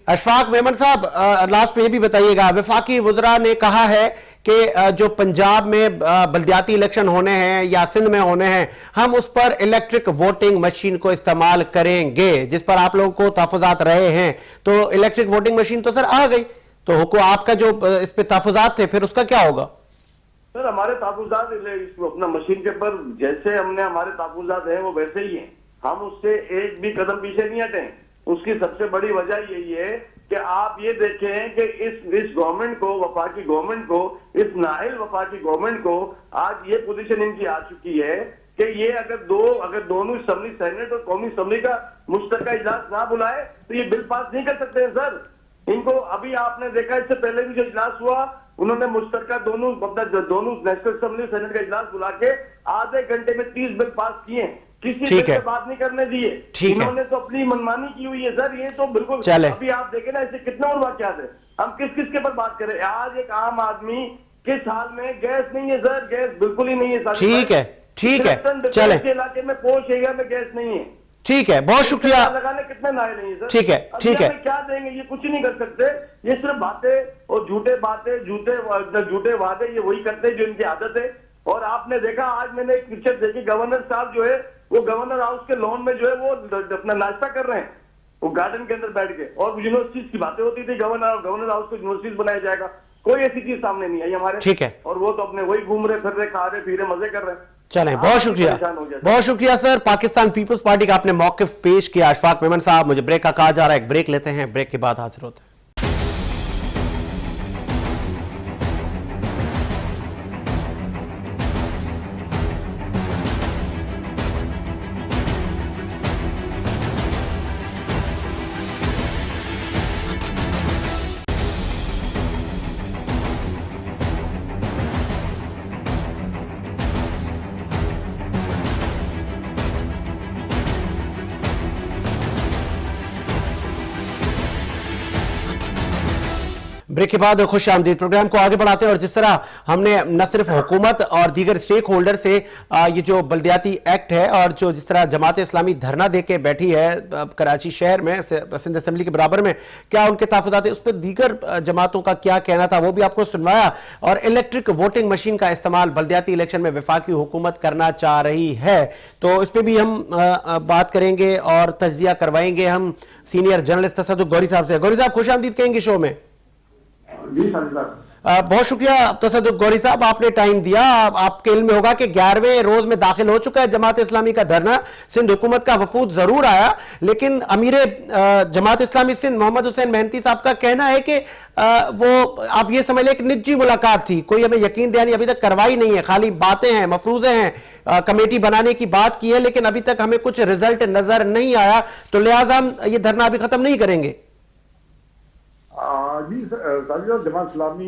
Speaker 1: अशफाक मेमन साहब, लास्ट में ये भी बताइएगा, वफाकी वुज़रा ने कहा है कि जो पंजाब में बल्दियाती इलेक्शन होने हैं या सिंध में होने हैं, हम उस पर इलेक्ट्रिक वोटिंग मशीन को इस्तेमाल करेंगे, जिस पर आप लोगों को तहफ़्फ़ुज़ात रहे हैं। तो इलेक्ट्रिक वोटिंग मशीन तो सर आ गई, तो हुकूम आपका जो इस पर तहफ़्फ़ुज़ात थे फिर उसका क्या होगा?
Speaker 3: सर हमारे तहफुजात अपना मशीन के पर जैसे हमने हमारे तहफुजात हैं वो वैसे ही हैं, हम उससे एक भी कदम पीछे नहीं हटे। उसकी सबसे बड़ी वजह यही है कि आप ये देखें कि इस गवर्नमेंट को, वफाकी गवर्नमेंट को, इस नाहिल वफाकी गवर्नमेंट को आज ये पोजीशन इनकी आ चुकी है कि ये अगर दोनों असेंबली, सेनेट और कौमी असेंबली का मुश्तरका इजलास ना बुलाए तो ये बिल पास नहीं कर सकते हैं सर। इनको अभी आपने देखा, इससे पहले भी जो इजलास हुआ, उन्होंने मुश्तरका दोनों नेशनल असेंबली सेनेट का इजलास बुला के आधे घंटे में 30 बिल पास किए, किसी बिल पे बात नहीं करने दिए। इन्होंने तो अपनी मनमानी की हुई है सर, ये तो बिल्कुल। अभी आप देखें ना, ऐसे कितने और वाकयात है। हम किस किस के ऊपर बात करें? आज एक आम आदमी किस हाल में, गैस नहीं है सर, गैस बिल्कुल ही नहीं है साजिद
Speaker 1: ठीक
Speaker 3: भाई।
Speaker 1: है, ठीक है,
Speaker 3: चले
Speaker 1: चले,
Speaker 3: इलाके में पोश एरिया में गैस नहीं है।
Speaker 1: ठीक है, बहुत शुक्रिया।
Speaker 3: लगाने कितने नारे नहीं है सर?
Speaker 1: ठीक है, ठीक है।
Speaker 3: क्या देंगे? ये कुछ नहीं कर सकते। ये सिर्फ बातें और झूठे बातें, झूठे वादे, ये वही करते हैं जो इनकी आदत है। और आपने देखा, आज मैंने एक पिक्चर देखी, गवर्नर साहब जो है वो गवर्नर हाउस के लॉन में जो है वो अपना नाश्ता कर रहे हैं, वो गार्डन के अंदर बैठ के। और यूनिवर्सिटीज की बातें होती थी, गवर्नर हाउस को यूनिवर्सिटीज बनाया जाएगा, कोई ऐसी चीज सामने नहीं आई हमारे।
Speaker 1: ठीक है।
Speaker 3: और वो तो अपने वही घूम रहे फिर रहे, खा रहे पी रहे, मजे कर रहे हैं।
Speaker 1: चलें, बहुत शुक्रिया, बहुत शुक्रिया सर। पाकिस्तान पीपल्स पार्टी का आपने मौकिफ पेश किया। अशफाक मेमन साहब, मुझे ब्रेक का कहा जा रहा है, एक ब्रेक लेते हैं, ब्रेक के बाद हाजिर होते हैं। ब्रेक के बाद खुश आमदीद। प्रोग्राम को आगे बढ़ाते हैं और जिस तरह हमने न सिर्फ हुकूमत और दीगर स्टेक होल्डर से ये जो बल्दियाती एक्ट है और जो जिस तरह जमात इस्लामी धरना दे के बैठी है कराची शहर में सिंध असेंबली के बराबर में, क्या उनके तहफ़्फ़ुज़ात है, उस पर दीगर जमातों का क्या कहना था वो भी आपको सुनवाया। और इलेक्ट्रिक वोटिंग मशीन का इस्तेमाल बल्दियाती इलेक्शन में वफाकी हुकूमत करना चाह रही है, तो इस पर भी हम बात करेंगे और तज्ज़िया करवाएंगे हम सीनियर जर्नलिस्ट तसद्दुक़ गौरी साहब से। गौरी साहब, खुश आमदीद कहेंगे शो में।
Speaker 3: जी साहब,
Speaker 1: बहुत शुक्रिया तसद्दुक़ गौरी साहब, आपने टाइम दिया। आपके इल्म में होगा कि 11वें रोज में दाखिल हो चुका है जमात इस्लामी का धरना। सिंध हुकूमत का वफूद जरूर आया, लेकिन अमीर जमात इस्लामी सिंध मोहम्मद हुसैन मेहनती साहब का कहना है कि वो आप ये समझ लें एक निजी मुलाकात थी, कोई हमें यकीन दहानी अभी तक करवाई नहीं है, खाली बातें हैं, मफरूजे हैं, कमेटी बनाने की बात की है, लेकिन अभी तक हमें कुछ रिजल्ट नजर नहीं आया, तो लिहाजा हम ये धरना अभी खत्म नहीं करेंगे।
Speaker 4: जी साजिद, जमात इस्लामी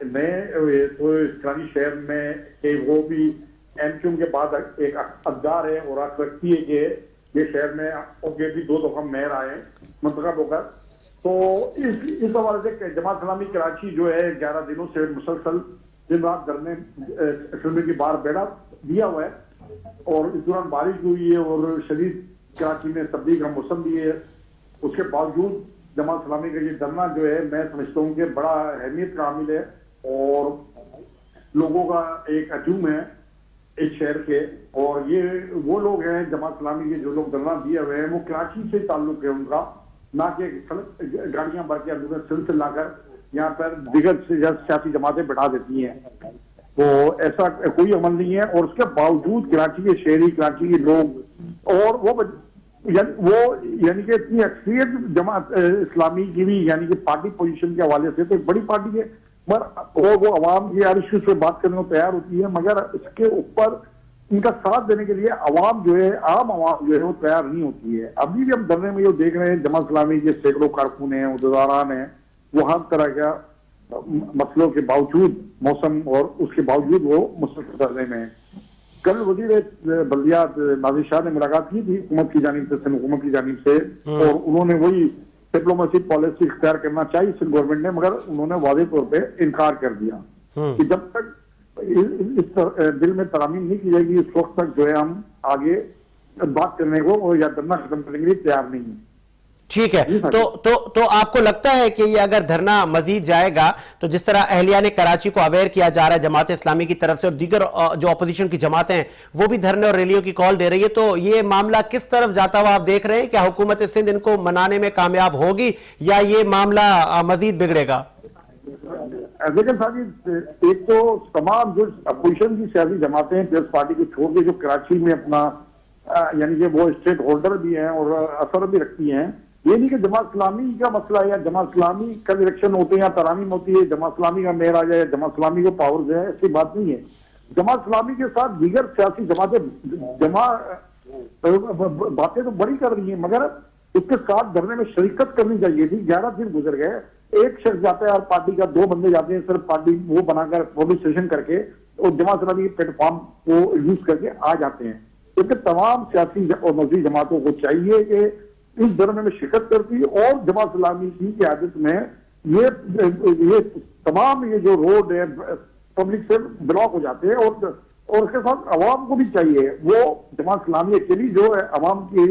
Speaker 4: ने तो कराची शहर में कि वो भी एमक्यूएम के बाद एक अखबार है और आख रखती है कि ये शहर में उनके भी 2 दफा मेयर आए मुंतखब होकर। तो इस हवाले से जमात इस्लामी कराची जो है 11 दिनों से मुसलसल दिन रात धरने असेंबली की बाहर बैठा दिया हुआ है, और इस दौरान बारिश हुई है और शदीद कराची में तब्दीली का मौसम भी है। उसके बावजूद जमात इस्लामी का ये धरना जो है, मैं समझता हूँ कि बड़ा अहमियत का हामिल है और लोगों का एक हजूम है इस शहर के। और ये वो लोग हैं जमात इस्लामी के जो लोग धरना दिए हुए हैं, वो कराची से ताल्लुक है उनका, ना कि गाड़ियां भर के अंदर सिलसिल लाकर यहाँ पर दिगर सियासी जमातें बैठा देती हैं। तो ऐसा कोई अमल नहीं है। और उसके बावजूद कराची के शहरी, कराची के लोग और वो यानी कि इतनी अक्सरियत जमात इस्लामी की भी यानी कि पार्टी पोजीशन के हवाले से तो एक बड़ी पार्टी है, मगर वो अवाम की हर इश्यू से बात करने को तैयार होती है, मगर इसके ऊपर इनका साथ देने के लिए अवाम जो है, आम अवाम जो है वो तैयार नहीं होती है। अभी भी हम धरने में जो देख रहे हैं, जमात इस्लामी के सैकड़ों कारकुन हैं, उहदेदारान हैं, वो हर तरह का मसलों के बावजूद, मौसम और उसके बावजूद वो मुस्तकिल धरने में है। कल वजीर बल्दियात नाज़िर शाह ने मुलाकात की थी हुकूमत की जानिब से, सिंध हुकूमत की जानिब से, और उन्होंने वही डिप्लोमेसी पॉलिसी इख्तियार करना चाहिए सिंध गवर्नमेंट ने, मगर उन्होंने वादे तौर पे इनकार कर दिया कि जब तक इस बिल में तरामीम नहीं की जाएगी उस वक्त तक जो है हम आगे बात करने को और या धरना खत्म करने के लिए तैयार नहीं है।
Speaker 1: ठीक है, तो आपको लगता है कि ये अगर धरना मजीद जाएगा तो जिस तरह अहलिया ने कराची को अवेयर किया जा रहा है जमात इस्लामी की तरफ से और दीगर जो अपोजिशन की जमातें हैं वो भी धरने और रैलियों की कॉल दे रही है, तो ये मामला किस तरफ जाता हुआ आप देख रहे हैं? क्या हुकूमत सिंध इनको मनाने में कामयाब होगी या ये मामला मजीद बिगड़ेगा?
Speaker 4: देखिए साहब, एक तो तमाम जो अपोजिशन की सियासी जमातें पीपल्स पार्टी को छोड़ के जो कराची में अपना यानी कि वो स्टेक होल्डर भी हैं और असर भी रखती हैं, ये नहीं कि जमात इस्लामी का मसला है या जमात इस्लामी कल इलेक्शन होते हैं या तरामीम होती है, जमात इस्लामी का मेयर आ जाए, जमात इस्लामी को पावर्स है, ऐसी बात नहीं है। जमात इस्लामी के साथ दीगर सियासी जमातें बातें तो बड़ी कर रही हैं, मगर उसके साथ धरने में शरीकत करनी चाहिए थी। 11 दिन गुजर गए, एक शख्स जाता है और पार्टी का 2 बंदे जाते हैं सिर्फ पार्टी वो बनाकर पब्लिक सेशन करके और जमात इस्लामी के प्लेटफॉर्म को यूज करके आ जाते हैं। क्योंकि तमाम सियासी और मजहबी जमातों को चाहिए कि इस धरने में शिरकत करती और जमात इस्लामी की क़यादत में ये तमाम ये जो रोड है पब्लिक से ब्लॉक हो जाते हैं, और उसके साथ अवाम को भी चाहिए, वो जमात इस्लामी अकेली जो है अवाम की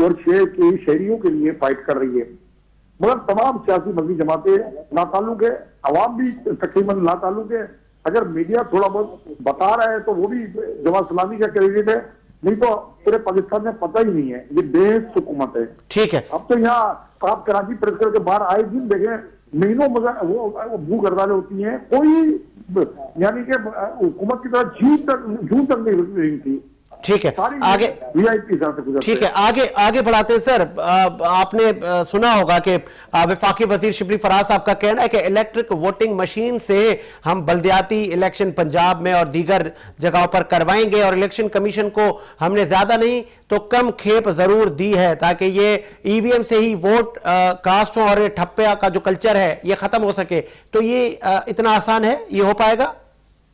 Speaker 4: और शहर के शहरियों के लिए फाइट कर रही है, मगर तमाम सियासी मजहबी जमातें नाताल्लुक है, अवाम भी तकरीबन नाताल्लुक है। अगर मीडिया थोड़ा बहुत बता रहा है तो वो भी जमात इस्लामी का क्रेडिट है, नहीं तो पूरे पाकिस्तान में पता ही नहीं है। ये बेहद हुकूमत है।
Speaker 1: ठीक है।
Speaker 4: अब तो यहाँ आप कराची प्रेस क्लब के बाहर आए दिन देखें, महीनों वो भूख हड़तालें होती हैं, कोई यानी कि हुकूमत की तरह जून तक नहीं रही थी।
Speaker 1: ठीक है, आगे
Speaker 4: वीआईपी से गुजरते।
Speaker 1: ठीक है, आगे बढ़ाते हैं सर। आपने सुना होगा कि वफाकी वजीर शिबली फराज साहब का कहना है कि इलेक्ट्रिक वोटिंग मशीन से हम बल्दियाती इलेक्शन पंजाब में और दीगर जगहों पर करवाएंगे, और इलेक्शन कमीशन को हमने ज्यादा नहीं तो कम खेप जरूर दी है ताकि ये ईवीएम से ही वोट कास्ट हो और ये ठप्पे का जो कल्चर है ये खत्म हो सके। तो ये इतना आसान है, ये हो पाएगा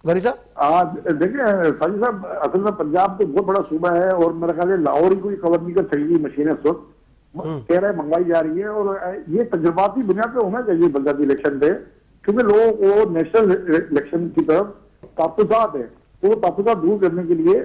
Speaker 1: गौरी साहब?
Speaker 4: आज देखिए साजिद साहब, असल में पंजाब तो बहुत बड़ा सूबा है, और मेरा ख्याल है लाहौर ही कोई खबर नहीं कर सकेगी मशीनें इस वक्त कह रहे मंगवाई जा रही है, और ये तजुर्बाती बुनियाद पे होना चाहिए बल्दियाती इलेक्शन पे, क्योंकि लोगों को नेशनल इलेक्शन की तरफ तहफ़्फ़ुज़ात है, तो वो तहफ़्फ़ुज़ात दूर करने के लिए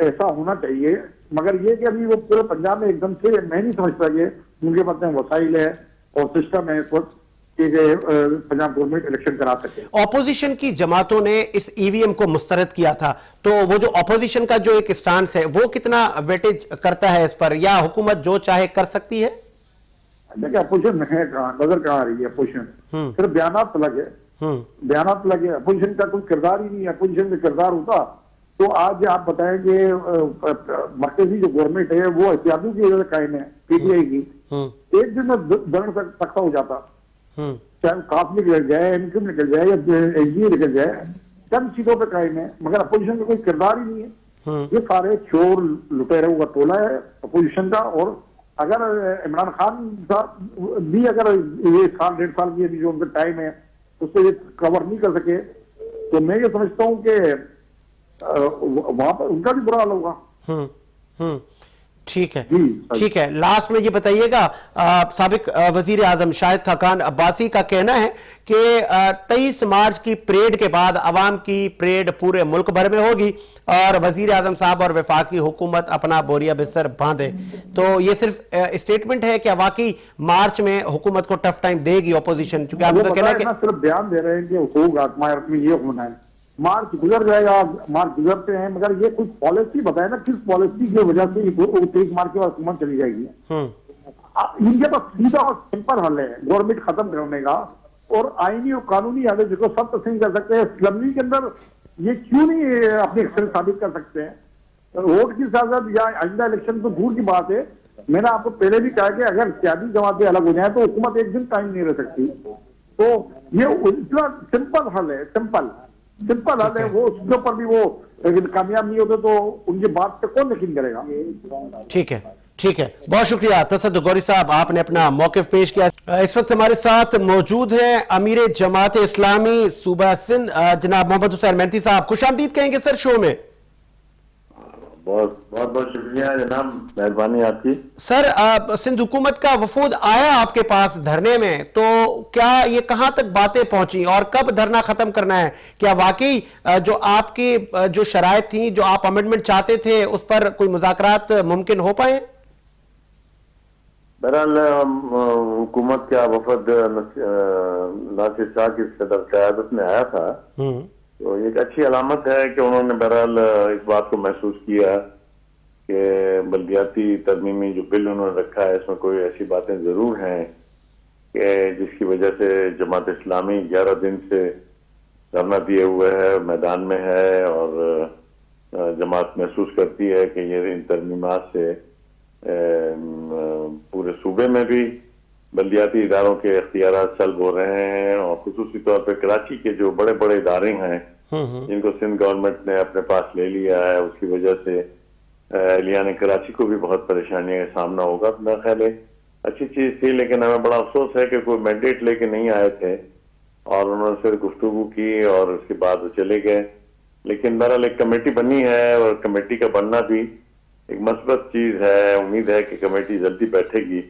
Speaker 4: ऐसा होना चाहिए। मगर ये कि अभी वो पूरे पंजाब में एकदम से मैं नहीं समझता कि उनके पास में वसाइल है और सिस्टम है इस वक्त पंजाब गवर्नमेंट इलेक्शन करा सके।
Speaker 1: ऑपोजिशन की जमातों ने इस ईवीएम को मुस्तरद किया था, तो वो जो ऑपोजिशन का जो एक स्टांस है वो कितना वेटेज करता है इस पर, या हुकूमत जो चाहे कर सकती है?
Speaker 4: देखिए अपोजिशन है कहाँ, नजर कहाँ आ रही है अपोजिशन? सिर्फ बयानात अलग है, बयानात अलग है, अपोजिशन का कोई किरदार ही नहीं है। अपोजिशन का किरदार होता तो आज आप बताएंगे मरकजी जो गवर्नमेंट है वो एहतियातों की वजह से कायम है, पीटीआई की, एक दिन में दंड तख्ता हो जाता, चाहे काफ निकल जाए, इनकम निकल जाए या एनजीओ निकल जाए, चंद सीटों पे कायम है, मगर अपोजिशन का कोई किरदार ही नहीं है। ये सारे चोर लुटेरों का टोला है अपोजिशन का, और अगर इमरान खान साहब भी अगर ये साल 1.5 साल की जो उनका टाइम है उससे ये कवर नहीं कर सके, तो मैं ये समझता हूँ कि वहां पर उनका भी बुरा हाल होगा।
Speaker 1: ठीक है, ठीक है। लास्ट में ये बताइएगा, साबिक वजीर आजम शाहिद खाकान अब्बासी का कहना है कि 23 मार्च की परेड के बाद अवाम की परेड पूरे मुल्क भर में होगी और वजीर आजम साहब और वफाकी हुकूमत अपना बोरिया बिस्तर बांधे। तो ये सिर्फ स्टेटमेंट है कि वाकई मार्च में हुकूमत को टफ टाइम देगी ऑपोजिशन? क्योंकि आपका कहना है कि
Speaker 4: सिर्फ बयान दे रहे हैं कि होगा में ये होना है, मार्च गुजर जाएगा, मार्च गुजरते हैं, मगर ये कुछ पॉलिसी बताए ना, किस पॉलिसी की वजह से 23 मार्च के बाद हुकूमत चली जाएगी। इनके पास सीधा और सिंपल हल है गवर्नमेंट खत्म करने का, और आईनी और कानूनी हल है जिसको सब तस्लीम कर सकते हैं। इस्लामी के अंदर ये क्यों नहीं अपनी एक्सेलेंस साबित कर सकते हैं? वोट की साथ या आइंदा इलेक्शन तो दूर की बात है, मैंने आपको पहले भी कहा कि अगर सियासी जमातें अलग हो जाए तो हुकूमत एक दिन टाइम नहीं रह सकती। तो ये इतना सिंपल हल है, सिंपल हल है, वो उसके ऊपर भी वो कामयाब नहीं होते तो उनकी बात पे कौन यकीन करेगा?
Speaker 1: ठीक है, ठीक है, बहुत शुक्रिया तसद्दुक़ गौरी साहब, आपने अपना मौक़िफ़ पेश किया। इस वक्त हमारे साथ मौजूद हैं अमीर जमात इस्लामी सूबा सिंध जनाब मोहम्मद हुसैन मेहनती साहब। खुशामदीद कहेंगे सर शो में।
Speaker 3: बहुत शुक्रिया जनाब, मेहरबानी आपकी।
Speaker 1: सर सिंध हुकूमत का वफूद आया आपके पास धरने में, तो क्या ये कहां तक बातें पहुंची और कब धरना खत्म करना है? क्या वाकई जो आपकी जो शराइत थी, जो आप अमेंडमेंट चाहते थे, उस पर कोई मुज़ाकरात मुमकिन हो पाए?
Speaker 3: बहरहाल हुकूमत का वफद नासिर शाह की सदर क़यादत में आया था, तो एक अच्छी अलामत है कि उन्होंने बहरहाल इस बात को महसूस किया कि बल्दियाती तरमीमी जो बिल उन्होंने रखा है इसमें कोई ऐसी बातें जरूर हैं कि जिसकी वजह से जमात इस्लामी 11 दिन से धरना दिए हुए है, मैदान में है, और जमात महसूस करती है कि ये इन तरमीमात से पूरे सूबे में भी बल्दियाती इदारों के इख्तियारात सल्ब हो रहे हैं, और खुसूसी तौर पर कराची के जो बड़े बड़े इदारे हैं जिनको सिंध गवर्नमेंट ने अपने पास ले लिया है, उसकी वजह से एहलियान कराची को भी बहुत परेशानियों का सामना होगा। तो मेरा ख्याल है अच्छी चीज थी, लेकिन हमें बड़ा अफसोस है कि कोई मैंडेट लेके नहीं आए थे और उन्होंने सिर्फ गुफ्तगू की और उसके बाद वो चले गए। लेकिन बहरहाल एक कमेटी बनी है और कमेटी का बनना भी एक मस्बत चीज है। उम्मीद है कि कमेटी जल्दी बैठेगी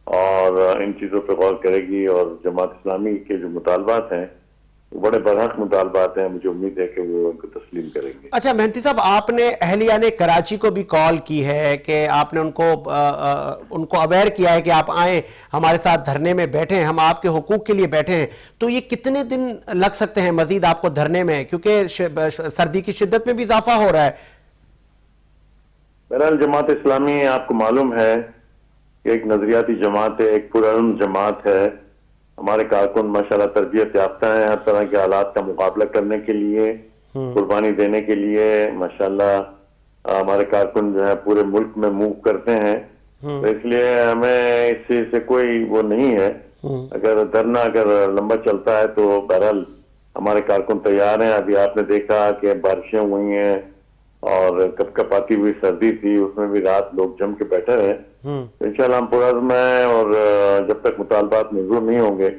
Speaker 3: और इन चीज़ों पर गौर करेगी और जमात इस्लामी के जो मुतालबात हैं वो बड़े बरहक मुतालबात हैं, मुझे उम्मीद है कि वो उनको तस्लीम करेंगे।
Speaker 1: अच्छा मेहंती साहब, आपने अहलिया ने कराची को भी कॉल की है कि आपने उनको अवेयर किया है कि आप आए हमारे साथ धरने में बैठे हैं, हम आपके हुकूक के लिए बैठे हैं, तो ये कितने दिन लग सकते हैं मजीद आपको धरने में, क्योंकि सर्दी की शिद्दत में भी इजाफा हो रहा है?
Speaker 3: बहरहाल जमात इस्लामी आपको मालूम है कि एक नजरियाती जमात है, एक पुरअमन जमात है। हमारे कारकुन माशाल्लाह तरबियत याफ्ता हैं, हर तरह के हालात का मुकाबला करने के लिए, कुर्बानी देने के लिए माशाल्लाह हमारे कारकुन जो है पूरे मुल्क में मूव करते हैं। तो इसलिए हमें इस चीज से कोई वो नहीं है। अगर धरना अगर लंबा चलता है तो बहरहाल हमारे कारकुन तैयार हैं। अभी आपने देखा कि बारिशें हुई हैं और कपकपाती हुई सर्दी थी, उसमें भी रात लोग जम के बैठे रहे। तो इंशाल्लाह हम पुरअज़्म हैं और जब तक मुतालबात मंजूर नहीं होंगे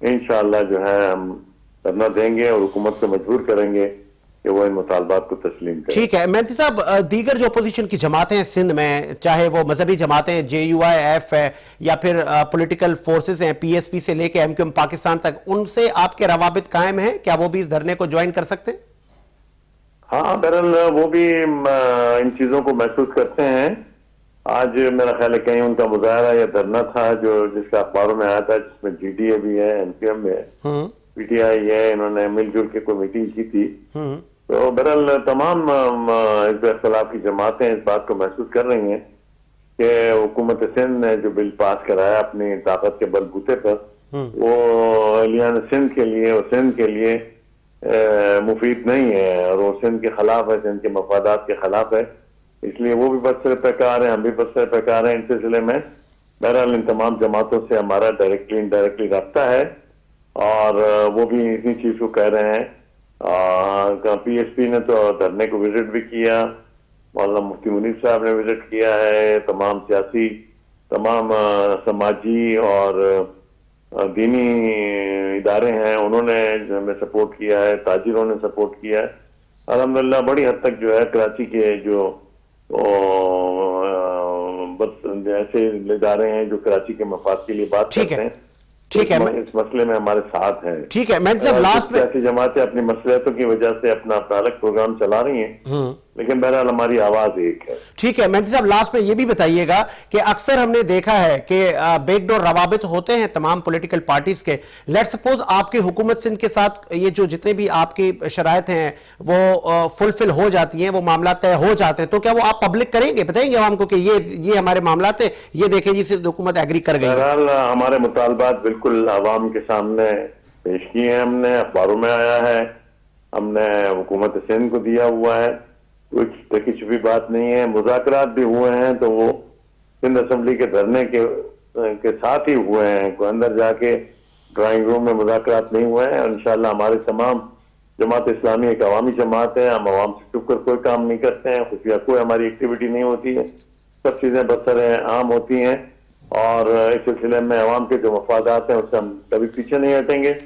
Speaker 3: इंशाल्लाह जो है हम धरना देंगे और हुकूमत को मजबूर करेंगे कि वो इन मुतालबात को तस्लीम करें।
Speaker 1: ठीक है मेहंती साहब, दीगर जो अपोजिशन की जमातें हैं सिंध में, चाहे वो मजहबी जमातें JUIF है या फिर पॉलिटिकल फोर्सेस हैं PSP से लेके MQM पाकिस्तान तक, उनसे आपके रवाबित कायम हैं? क्या वो भी इस धरने को ज्वाइन कर सकते हैं?
Speaker 3: हाँ बहरहाल वो भी इन चीजों को महसूस करते हैं। आज मेरा ख्याल है कहीं उनका मुजाहरा या धरना था जो जिसका अखबारों में आया था, जिसमें GDA भी है, MQM है, PTI है, इन्होंने मिलजुल के कोई मीटिंग की थी। तो बहरहाल तमाम इस इख्तिलाफ की जमातें इस बात को महसूस कर रही हैं कि हुकूमत सिंध ने जो बिल पास कराया अपनी ताकत के बलबूते पर, वो अहलियान सिंध के लिए और सिंध के लिए मुफीद नहीं है और वो सिंध के खिलाफ है, सिंध के मफादात के खिलाफ है। इसलिए वो भी बरसर पैकार है, हम भी बरसर पैकार हैं। इन सिलसिले में बहरहाल इन तमाम जमातों से हमारा डायरेक्टली इनडायरेक्टली रब्ता है और वो भी इसी चीज को कह रहे हैं। PSP ने तो धरने को विजिट भी किया, मौलाना मुफ्ती मुनीर साहब ने विजिट किया है, तमाम सियासी, तमाम समाजी और दीनी इदारे हैं उन्होंने हमें सपोर्ट किया है, ताजिरों ने सपोर्ट किया है। अल्हम्दुलिल्लाह बड़ी हद तक जो है कराची के जो ऐसे इदारे हैं जो कराची के मफाद के लिए बात करते हैं,
Speaker 1: ठीक है,
Speaker 3: इस मसले में हमारे साथ हैं।
Speaker 1: ठीक है मेहंती साहब, लास्ट में
Speaker 3: ऐसी जमातें अपनी मसलियतों की वजह से अपना अलग प्रोग्राम चला रही हैं, लेकिन बहरहाल हमारी आवाज एक है।
Speaker 1: ठीक है मेहंती साहब, लास्ट में ये भी बताइएगा कि अक्सर हमने देखा है कि बैकडोर रवाबित होते हैं तमाम पॉलिटिकल पार्टीज के। लेट सपोज आपकी हुकूमत सिंध के साथ ये जो जितने भी आपकी शराइत हैं वो फुलफिल हो जाती हैं, वो मामला तय हो जाते हैं, तो क्या वो आप पब्लिक करेंगे, बताएंगे आवाम को कि ये हमारे मामला थे, ये देखें जी सिर्फ हुकूमत एग्री कर गई?
Speaker 3: बहरहाल हमारे मुतालबात बिल्कुल आवाम के सामने पेश किए हैं, हमने अखबारों में आया है, हमने हुकूमत सिंध को दिया हुआ है, कुछ भी बात नहीं है। मुज़ाकरात भी हुए हैं तो वो सिंध असेंबली के धरने के साथ ही हुए हैं, कोई अंदर जाके ड्राइंग रूम में मुज़ाकरात नहीं हुए हैं। इंशाल्लाह हमारे तमाम जमात इस्लामी एक अवामी जमात है, हम अवाम से छुप कर कोई काम नहीं करते हैं, खुफिया कोई हमारी एक्टिविटी नहीं होती है, सब चीजें बरसर आम होती हैं और इस सिलसिले में अवाम के जो मफादात हैं उससे हम कभी पीछे नहीं हटेंगे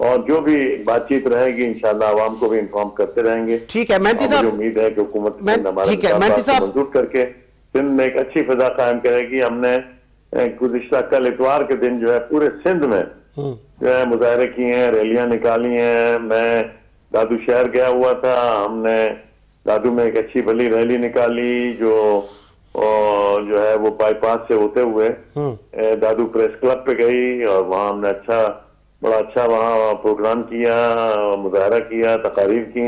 Speaker 3: और जो भी बातचीत रहेगी इंशाल्लाह आवाम को भी इन्फॉर्म करते रहेंगे।
Speaker 1: ठीक है मेहंती साहब,
Speaker 3: उम्मीद है कि हुकूमत
Speaker 1: ठीक है मेहंती साहब
Speaker 3: मंजूर करके सिंध में एक अच्छी फिजा कायम करेगी। हमने गुज़िश्ता कल इतवार के दिन जो है पूरे सिंध में जो है मुजाहरे किए हैं, रैलियां निकाली हैं। मैं दादू शहर गया हुआ था, हमने दादू में एक अच्छी भली रैली निकाली जो है वो बाईपास से होते हुए दादू प्रेस क्लब पे गई और वहां हमने बड़ा अच्छा वहाँ प्रोग्राम किया, मुजाहरा किया, तकारीर की।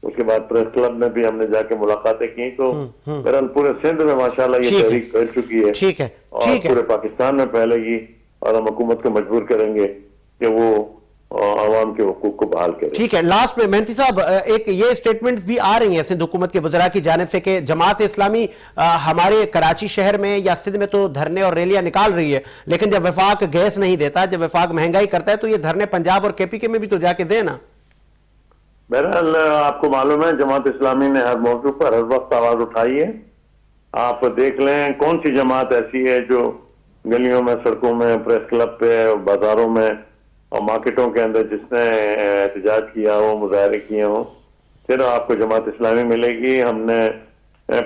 Speaker 3: उसके बाद प्रेस क्लब में भी हमने जाके मुलाकातें की। तो बहरहाल पूरे सिंध में माशाल्लाह ये तहरीक फैल चुकी है,
Speaker 1: ठीक है,
Speaker 3: और पूरे पाकिस्तान में फैलेगी और हम हुकूमत को मजबूर करेंगे कि वो आवाम के हुकूक को बहाल करें।
Speaker 1: ठीक है, लास्ट में मेहंती साहब एक ये स्टेटमेंट्स भी आ रही हैं सिंध हुकूमत के वज़रा की जानिब से कि जमात इस्लामी हमारे कराची शहर में या सिंध में तो धरने और रैलियां निकाल रही है, लेकिन जब वफाक गैस नहीं देता, जब वफाक महंगाई करता है तो ये धरने पंजाब और KPK में भी तो जाके देना।
Speaker 3: बहरहाल आपको मालूम है जमात इस्लामी ने हर मौके पर हर वक्त आवाज उठाई है। आप देख लें कौन सी जमात ऐसी है जो गलियों में, सड़कों में, प्रेस क्लब पे, बाजारों में और मार्केटों के अंदर जिसने एहतजाज किया हो, मुजाहरे किए हो, फिर आपको जमात इस्लामी मिलेगी। हमने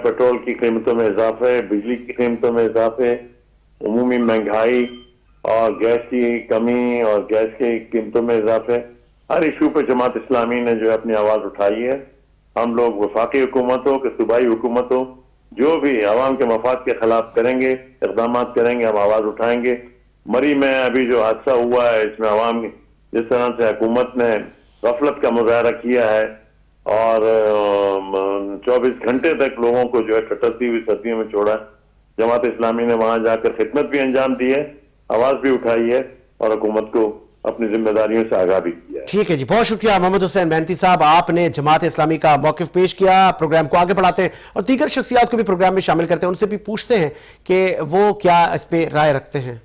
Speaker 3: पेट्रोल की कीमतों में इजाफे, बिजली की कीमतों में इजाफे,
Speaker 5: उमूमी महंगाई और गैस की कमी और गैस की कीमतों में इजाफे, हर इशू पे जमात इस्लामी ने जो है अपनी आवाज उठाई है। हम लोग वफाकी हुकूमत हो कि सूबाई हुकूमत हो, जो भी अवाम के मफाद के खिलाफ करेंगे, इकदाम करेंगे, हम आवाज उठाएंगे। मरी में अभी जो हादसा हुआ है, इसमें अवाम जिस तरह से हुकूमत ने गफलत का मुजाहरा किया है और 24 घंटे तक लोगों को जो है कटरती हुई सर्दियों में छोड़ा, जमात इस्लामी ने वहां जाकर खिदमत भी अंजाम दी है, आवाज भी उठाई है और हुकूमत को अपनी जिम्मेदारियों से आगाह भी किया है।
Speaker 1: ठीक है जी, बहुत शुक्रिया मोहम्मद हुसैन मेहनती साहब, आपने जमात इस्लामी का मौकिफ पेश किया। प्रोग्राम को आगे बढ़ाते हैं और दीगर शख्सियात को भी प्रोग्राम में शामिल करते हैं, उनसे भी पूछते हैं कि वो क्या इस पे राय रखते हैं।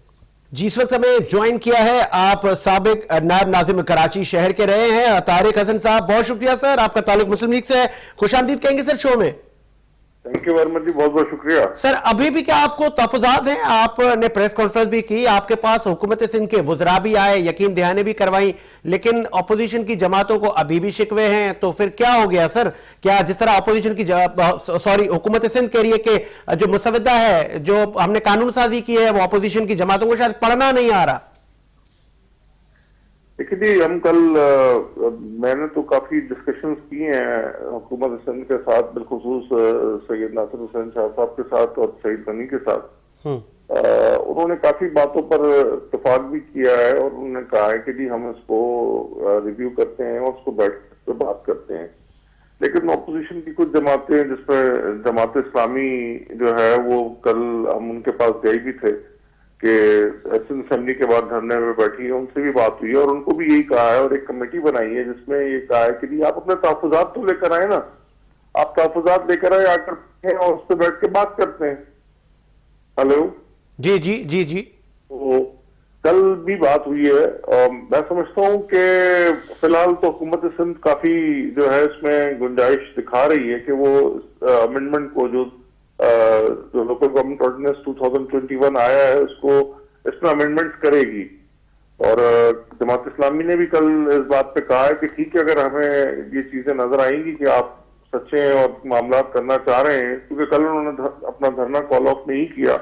Speaker 1: जी, इस वक्त हमें ज्वाइन किया है, आप साबिक नायब नाजिम कराची शहर के रहे हैं, तारिक हसन साहब। बहुत शुक्रिया सर, आपका ताल्लुक मुस्लिम लीग से है, खुशामदीद कहेंगे सर शो में।
Speaker 3: थैंक यू वेरी मच जी, बहुत बहुत शुक्रिया।
Speaker 1: सर, अभी भी क्या आपको तहफ़्फ़ुज़ात हैं? आपने प्रेस कॉन्फ्रेंस भी की, आपके पास हुकूमत सिंध के वज़रा भी आए, यकीन दहानी भी करवाई, लेकिन अपोजिशन की जमातों को अभी भी शिकवे हैं। तो फिर क्या हो गया सर? क्या जिस तरह अपोजिशन की हुकूमत सिंध कह रही है कि जो मुसवदा है, जो हमने कानून साजी की है, वो अपोजिशन की जमातों को शायद पढ़ना नहीं आ रहा?
Speaker 6: देखिए जी, हम कल मैंने तो काफी डिस्कशंस किए हैं हुकूमत सिंध के साथ, बिलखुसूस सैयद नासिर हुसैन शाह साहब के साथ और सईद गनी के साथ। उन्होंने काफी बातों पर इत्तेफाक भी किया है और उन्होंने कहा है कि जी हम इसको रिव्यू करते हैं और उसको बैठ कर बात करते हैं। लेकिन अपोजिशन की कुछ जमातें, जिसमें जमात इस्लामी जो है, वो कल हम उनके पास गए भी थे कि सिंध असेंबली के बाद धरने में बैठी है, उनसे भी बात हुई है और उनको भी यही कहा है और एक कमेटी बनाई है जिसमें ये कहा है कि आप अपने तहफ़्फ़ुज़ात तो लेकर आए ना, आप तहफ़्फ़ुज़ात लेकर आए, आकर और उस पर बैठ के बात करते हैं। हेलो
Speaker 1: जी जी जी जी।
Speaker 6: तो कल भी बात हुई है और मैं समझता हूँ कि फिलहाल तो हुकूमत सिंध काफी जो है इसमें गुंजाइश दिखा रही है कि वो अमेंडमेंट को जो लोकल गवर्नमेंट ऑर्डिनेंस 2021 आया है उसको इसमें अमेंडमेंट्स करेगी। और जमात इस्लामी ने भी कल इस बात पे कहा है कि ठीक है, अगर हमें ये चीजें नजर आएंगी कि आप सच्चे हैं और मामला करना चाह रहे हैं, क्योंकि कल उन्होंने अपना धरना कॉल ऑफ नहीं किया,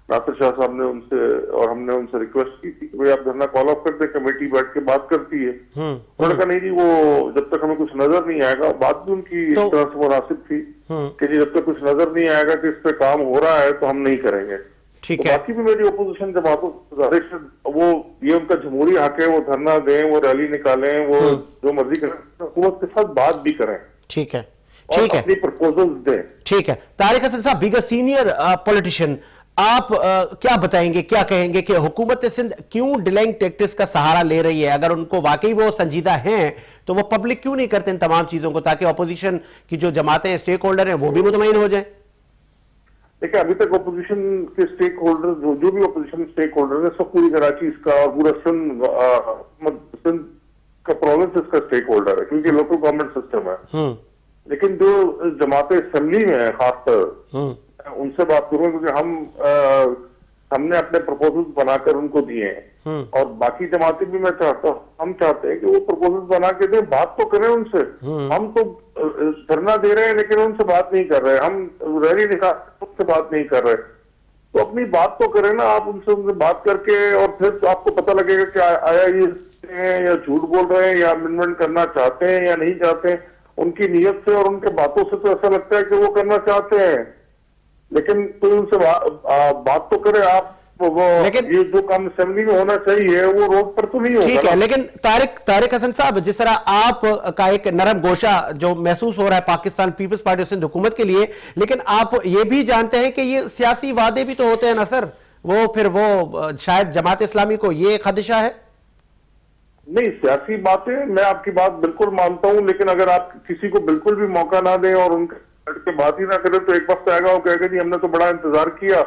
Speaker 6: नासिर शाह साहब ने उनसे और हमने उनसे रिक्वेस्ट की थी कि भाई आप धरना कॉल ऑफ करते, कमेटी बैठ के बात करती है। उन्होंने कहा नहीं जी, वो जब तक हमें कुछ नजर नहीं आएगा, बात भी उनकी इस तरह से मुनासिब थी कि जी जब तक कुछ नजर नहीं आएगा कि इस पे काम हो रहा है तो हम नहीं करेंगे।
Speaker 1: ठीक
Speaker 6: तो
Speaker 1: है।
Speaker 6: बाकी भी मेरी अपोजिशन जमातों से गुजारिश है, वो ये उनका जमहूरी हक है, वो धरना दें, वो रैली निकालें, वो जो मर्जी करें, हुकूमत के साथ बात भी करें।
Speaker 1: ठीक है,
Speaker 6: और
Speaker 1: ठीक है,
Speaker 6: अपनी प्रपोजल्स दें।
Speaker 1: ठीक है। तारिक हसन साहब, बिगर सीनियर पॉलिटिशियन, आप क्या बताएंगे, क्या कहेंगे कि हुकूमत सिंध क्यों डिलेइंग टैक्टिक्स का सहारा ले रही है? अगर उनको वाकई वो संजीदा हैं तो वो पब्लिक क्यों नहीं करते इन तमाम चीजों को, ताकि अपोजिशन की जो जमातें स्टेक होल्डर हैं वो भी मुतमईन हो जाए?
Speaker 6: देखिए, अभी तक अपोजिशन के स्टेक होल्डर जो भी अपोजिशन स्टेक होल्डर है, सब पूरी कराची इसका और पूरा सिंध का प्रोविंस इसका स्टेक होल्डर है, क्योंकि लोकल गवर्नमेंट सिस्टम है। लेकिन जो जमातें असेंबली में है खासकर, उनसे बात करूंगा, क्योंकि हमने अपने प्रपोजल्स बनाकर उनको दिए हैं और बाकी जमातें भी हम चाहते हैं कि वो प्रपोजल्स बना के दें, बात तो करें उनसे। हम तो धरना दे रहे हैं लेकिन उनसे बात नहीं कर रहे, हम रैली निकाल उनसे बात नहीं कर रहे, तो अपनी बात तो करें ना आप उनसे बात करके, और फिर आपको पता लगेगा कि आया ये या झूठ बोल रहे हैं या अमेंडमेंट करना चाहते हैं या नहीं चाहते हैं। उनकी नीयत से और उनके बातों से तो ऐसा लगता है कि वो करना चाहते हैं, लेकिन तो उनसे बात तो करें आप।
Speaker 1: लेकिन
Speaker 6: ये जो काम असेंबली में होना चाहिए वो रोड पर तो नहीं होगा।
Speaker 1: ठीक है, लेकिन तारिक हसन साहब, जिस तरह आप का एक नरम गोशा जो महसूस हो रहा है पाकिस्तान पीपल्स पार्टी सिंध हुकूमत के लिए, लेकिन आप ये भी जानते हैं कि ये सियासी वादे भी तो होते हैं ना सर, वो फिर वो शायद जमात इस्लामी को ये खदशा है।
Speaker 6: नहीं, सियासी बातें मैं आपकी बात बिल्कुल मानता हूं, लेकिन अगर आप किसी को बिल्कुल भी मौका ना दें और उनके बैठ के बात ही ना करें तो एक वक्त आएगा वो कहेगा जी हमने तो बड़ा इंतजार किया।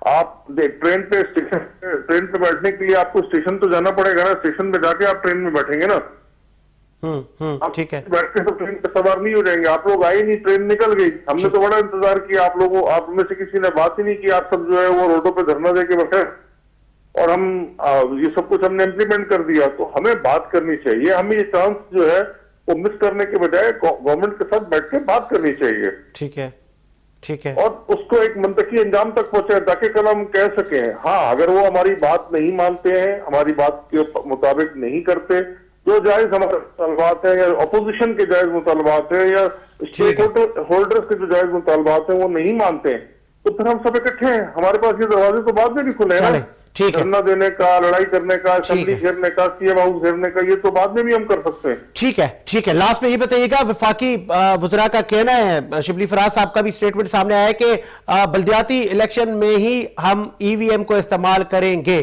Speaker 6: आप ट्रेन पे बैठने के लिए आपको स्टेशन तो जाना पड़ेगा ना, स्टेशन में जाके आप ट्रेन में बैठेंगे ना।
Speaker 1: ठीक है।
Speaker 6: बैठते तो ट्रेन पे सवार नहीं हो जाएंगे। आप लोग आए नहीं, ट्रेन निकल गई, हमने तो बड़ा इंतजार किया, आप में से किसी ने बात ही नहीं की, आप सब जो है वो रोडों पे धरना दे के बैठे और हम ये सब कुछ हमने इम्प्लीमेंट कर दिया। तो हमें बात करनी चाहिए, हमें ये चांस जो है वो मिस करने के बजाय गवर्नमेंट के साथ बैठ के बात करनी चाहिए।
Speaker 1: ठीक है, ठीक है।
Speaker 6: और उसको एक मंतकी अंजाम तक पहुंचाए ताकि कल हम कह सके हाँ, अगर वो हमारी बात नहीं मानते हैं, हमारी बात के मुताबिक नहीं करते, जो जायज हमारे मुतालबात है या अपोजिशन के जायज मुतालबात है या स्टेक होल्डर्स के जो जायज मुतालबात है वो नहीं मानते हैं, तो फिर हम सब इकट्ठे हैं। हमारे पास ये दरवाजे तो बाद में भी खुले हैं,
Speaker 1: ठीक है,
Speaker 6: धरना देने का, लड़ाई करने का, असेंबली घेरने का, सीएम हाउस घेरने का, ये तो बाद में भी हम कर सकते हैं।
Speaker 1: ठीक है, ठीक है। लास्ट में ये बताइएगा, वफाकी वज़रा का कहना है, शिबली फराज साहब का भी स्टेटमेंट सामने आया है कि बल्दियाती इलेक्शन में ही हम ईवीएम को इस्तेमाल करेंगे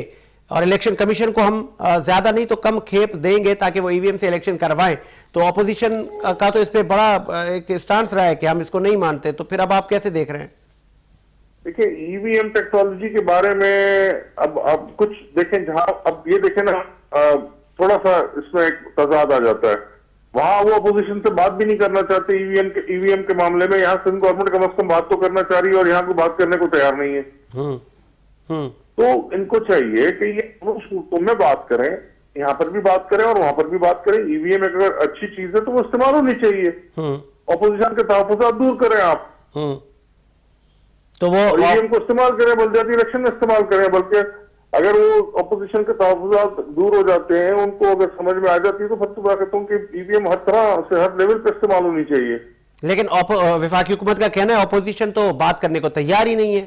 Speaker 1: और इलेक्शन कमीशन को हम ज्यादा नहीं तो कम खेप देंगे ताकि वो ईवीएम से इलेक्शन करवाएं। तो ऑपोजिशन का तो इस पे बड़ा एक स्टांस रहा है कि हम इसको नहीं मानते, तो फिर अब आप कैसे देख रहे हैं?
Speaker 6: देखिए, ईवीएम टेक्नोलॉजी के बारे में अब कुछ देखें, जहां अब ये देखें ना, थोड़ा सा इसमें एक तजाद आ जाता है। वहां वो अपोजिशन से बात भी नहीं करना चाहते ईवीएम के मामले में, यहाँ सिंध गवर्नमेंट कम से कम बात तो करना चाह रही है और यहाँ को बात करने को तैयार नहीं है। तो इनको चाहिए कि ये दोनों सूरतों में बात करें, यहाँ पर भी बात करें और वहां पर भी बात करें। ईवीएम अगर अच्छी चीज है तो वो इस्तेमाल होनी चाहिए, ऑपोजिशन के तहफ़्फ़ुज़ात दूर करें आप,
Speaker 1: तो वो
Speaker 6: ईवीएम को इस्तेमाल करें, बल्दियाती इलेक्शन में इस्तेमाल करें। बल्कि अगर वो ऑपोजिशन के तहफ़्फ़ुज़ात दूर हो जाते हैं, उनको अगर समझ में आ जाती है, तो फिर तो मैं कहता हूँ कि ईवीएम हर तरह से हर लेवल पे इस्तेमाल होनी चाहिए।
Speaker 1: लेकिन वफाकी हुकूमत का कहना है ऑपोजिशन तो बात करने को तैयार ही नहीं है।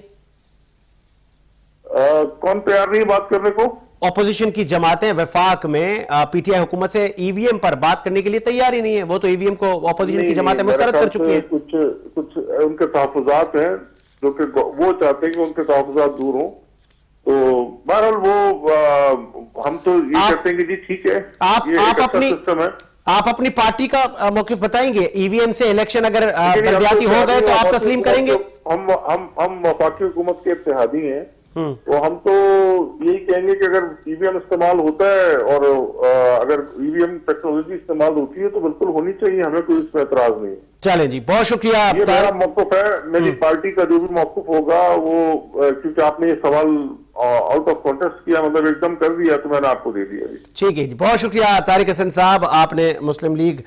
Speaker 6: कौन तैयार नहीं बात करने को?
Speaker 1: ऑपोजिशन की जमातें वफाक में पीटीआई हुकूमत से ईवीएम पर बात करने के लिए तैयार ही नहीं है। वो तो ईवीएम को ऑपोजिशन की जमातें मुस्तरद कर चुकी हैं।
Speaker 6: कुछ उनके तहफ़्फ़ुज़ात हैं जो कि वो चाहते हैं कि उनके तहफ़्फ़ुज़ात दूर हों। तो बहरहाल वो हम तो ये कहते हैं कि जी ठीक है,
Speaker 1: आप अपनी पार्टी का मौक़िफ़ बताएंगे। ईवीएम से इलेक्शन अगर बल्दियाती हो गए तो आप तस्लीम करेंगे?
Speaker 6: हम वफाकी हुकूमत के इत्तेहादी हैं, तो हम तो यही कहेंगे कि अगर ईवीएम इस्तेमाल होता है और अगर ईवीएम टेक्नोलॉजी इस्तेमाल होती है तो बिल्कुल होनी चाहिए, हमें कोई इसमें एतराज नहीं है।
Speaker 1: चले जी, बहुत शुक्रिया।
Speaker 6: ये मेरा मौक़िफ़ है, मेरी पार्टी का जो भी मौक़िफ़ होगा वो, क्योंकि आपने ये सवाल आउट ऑफ कॉन्टेक्स्ट किया, मतलब एकदम कर दिया, तो मैंने आपको दे दिया। ठीक
Speaker 1: है जी, बहुत शुक्रिया तारिक हसन साहब, आपने मुस्लिम लीग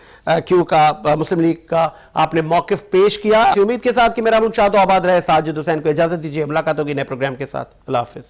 Speaker 1: का आपने मौक़िफ़ पेश किया। उम्मीद के साथ कि मेरा मुल्क शाद आबाद रहे। साजिद हुसैन को इजाजत दीजिए, मुलाकात होगी नए प्रोग्राम के साथ। अल्लाह हाफिज।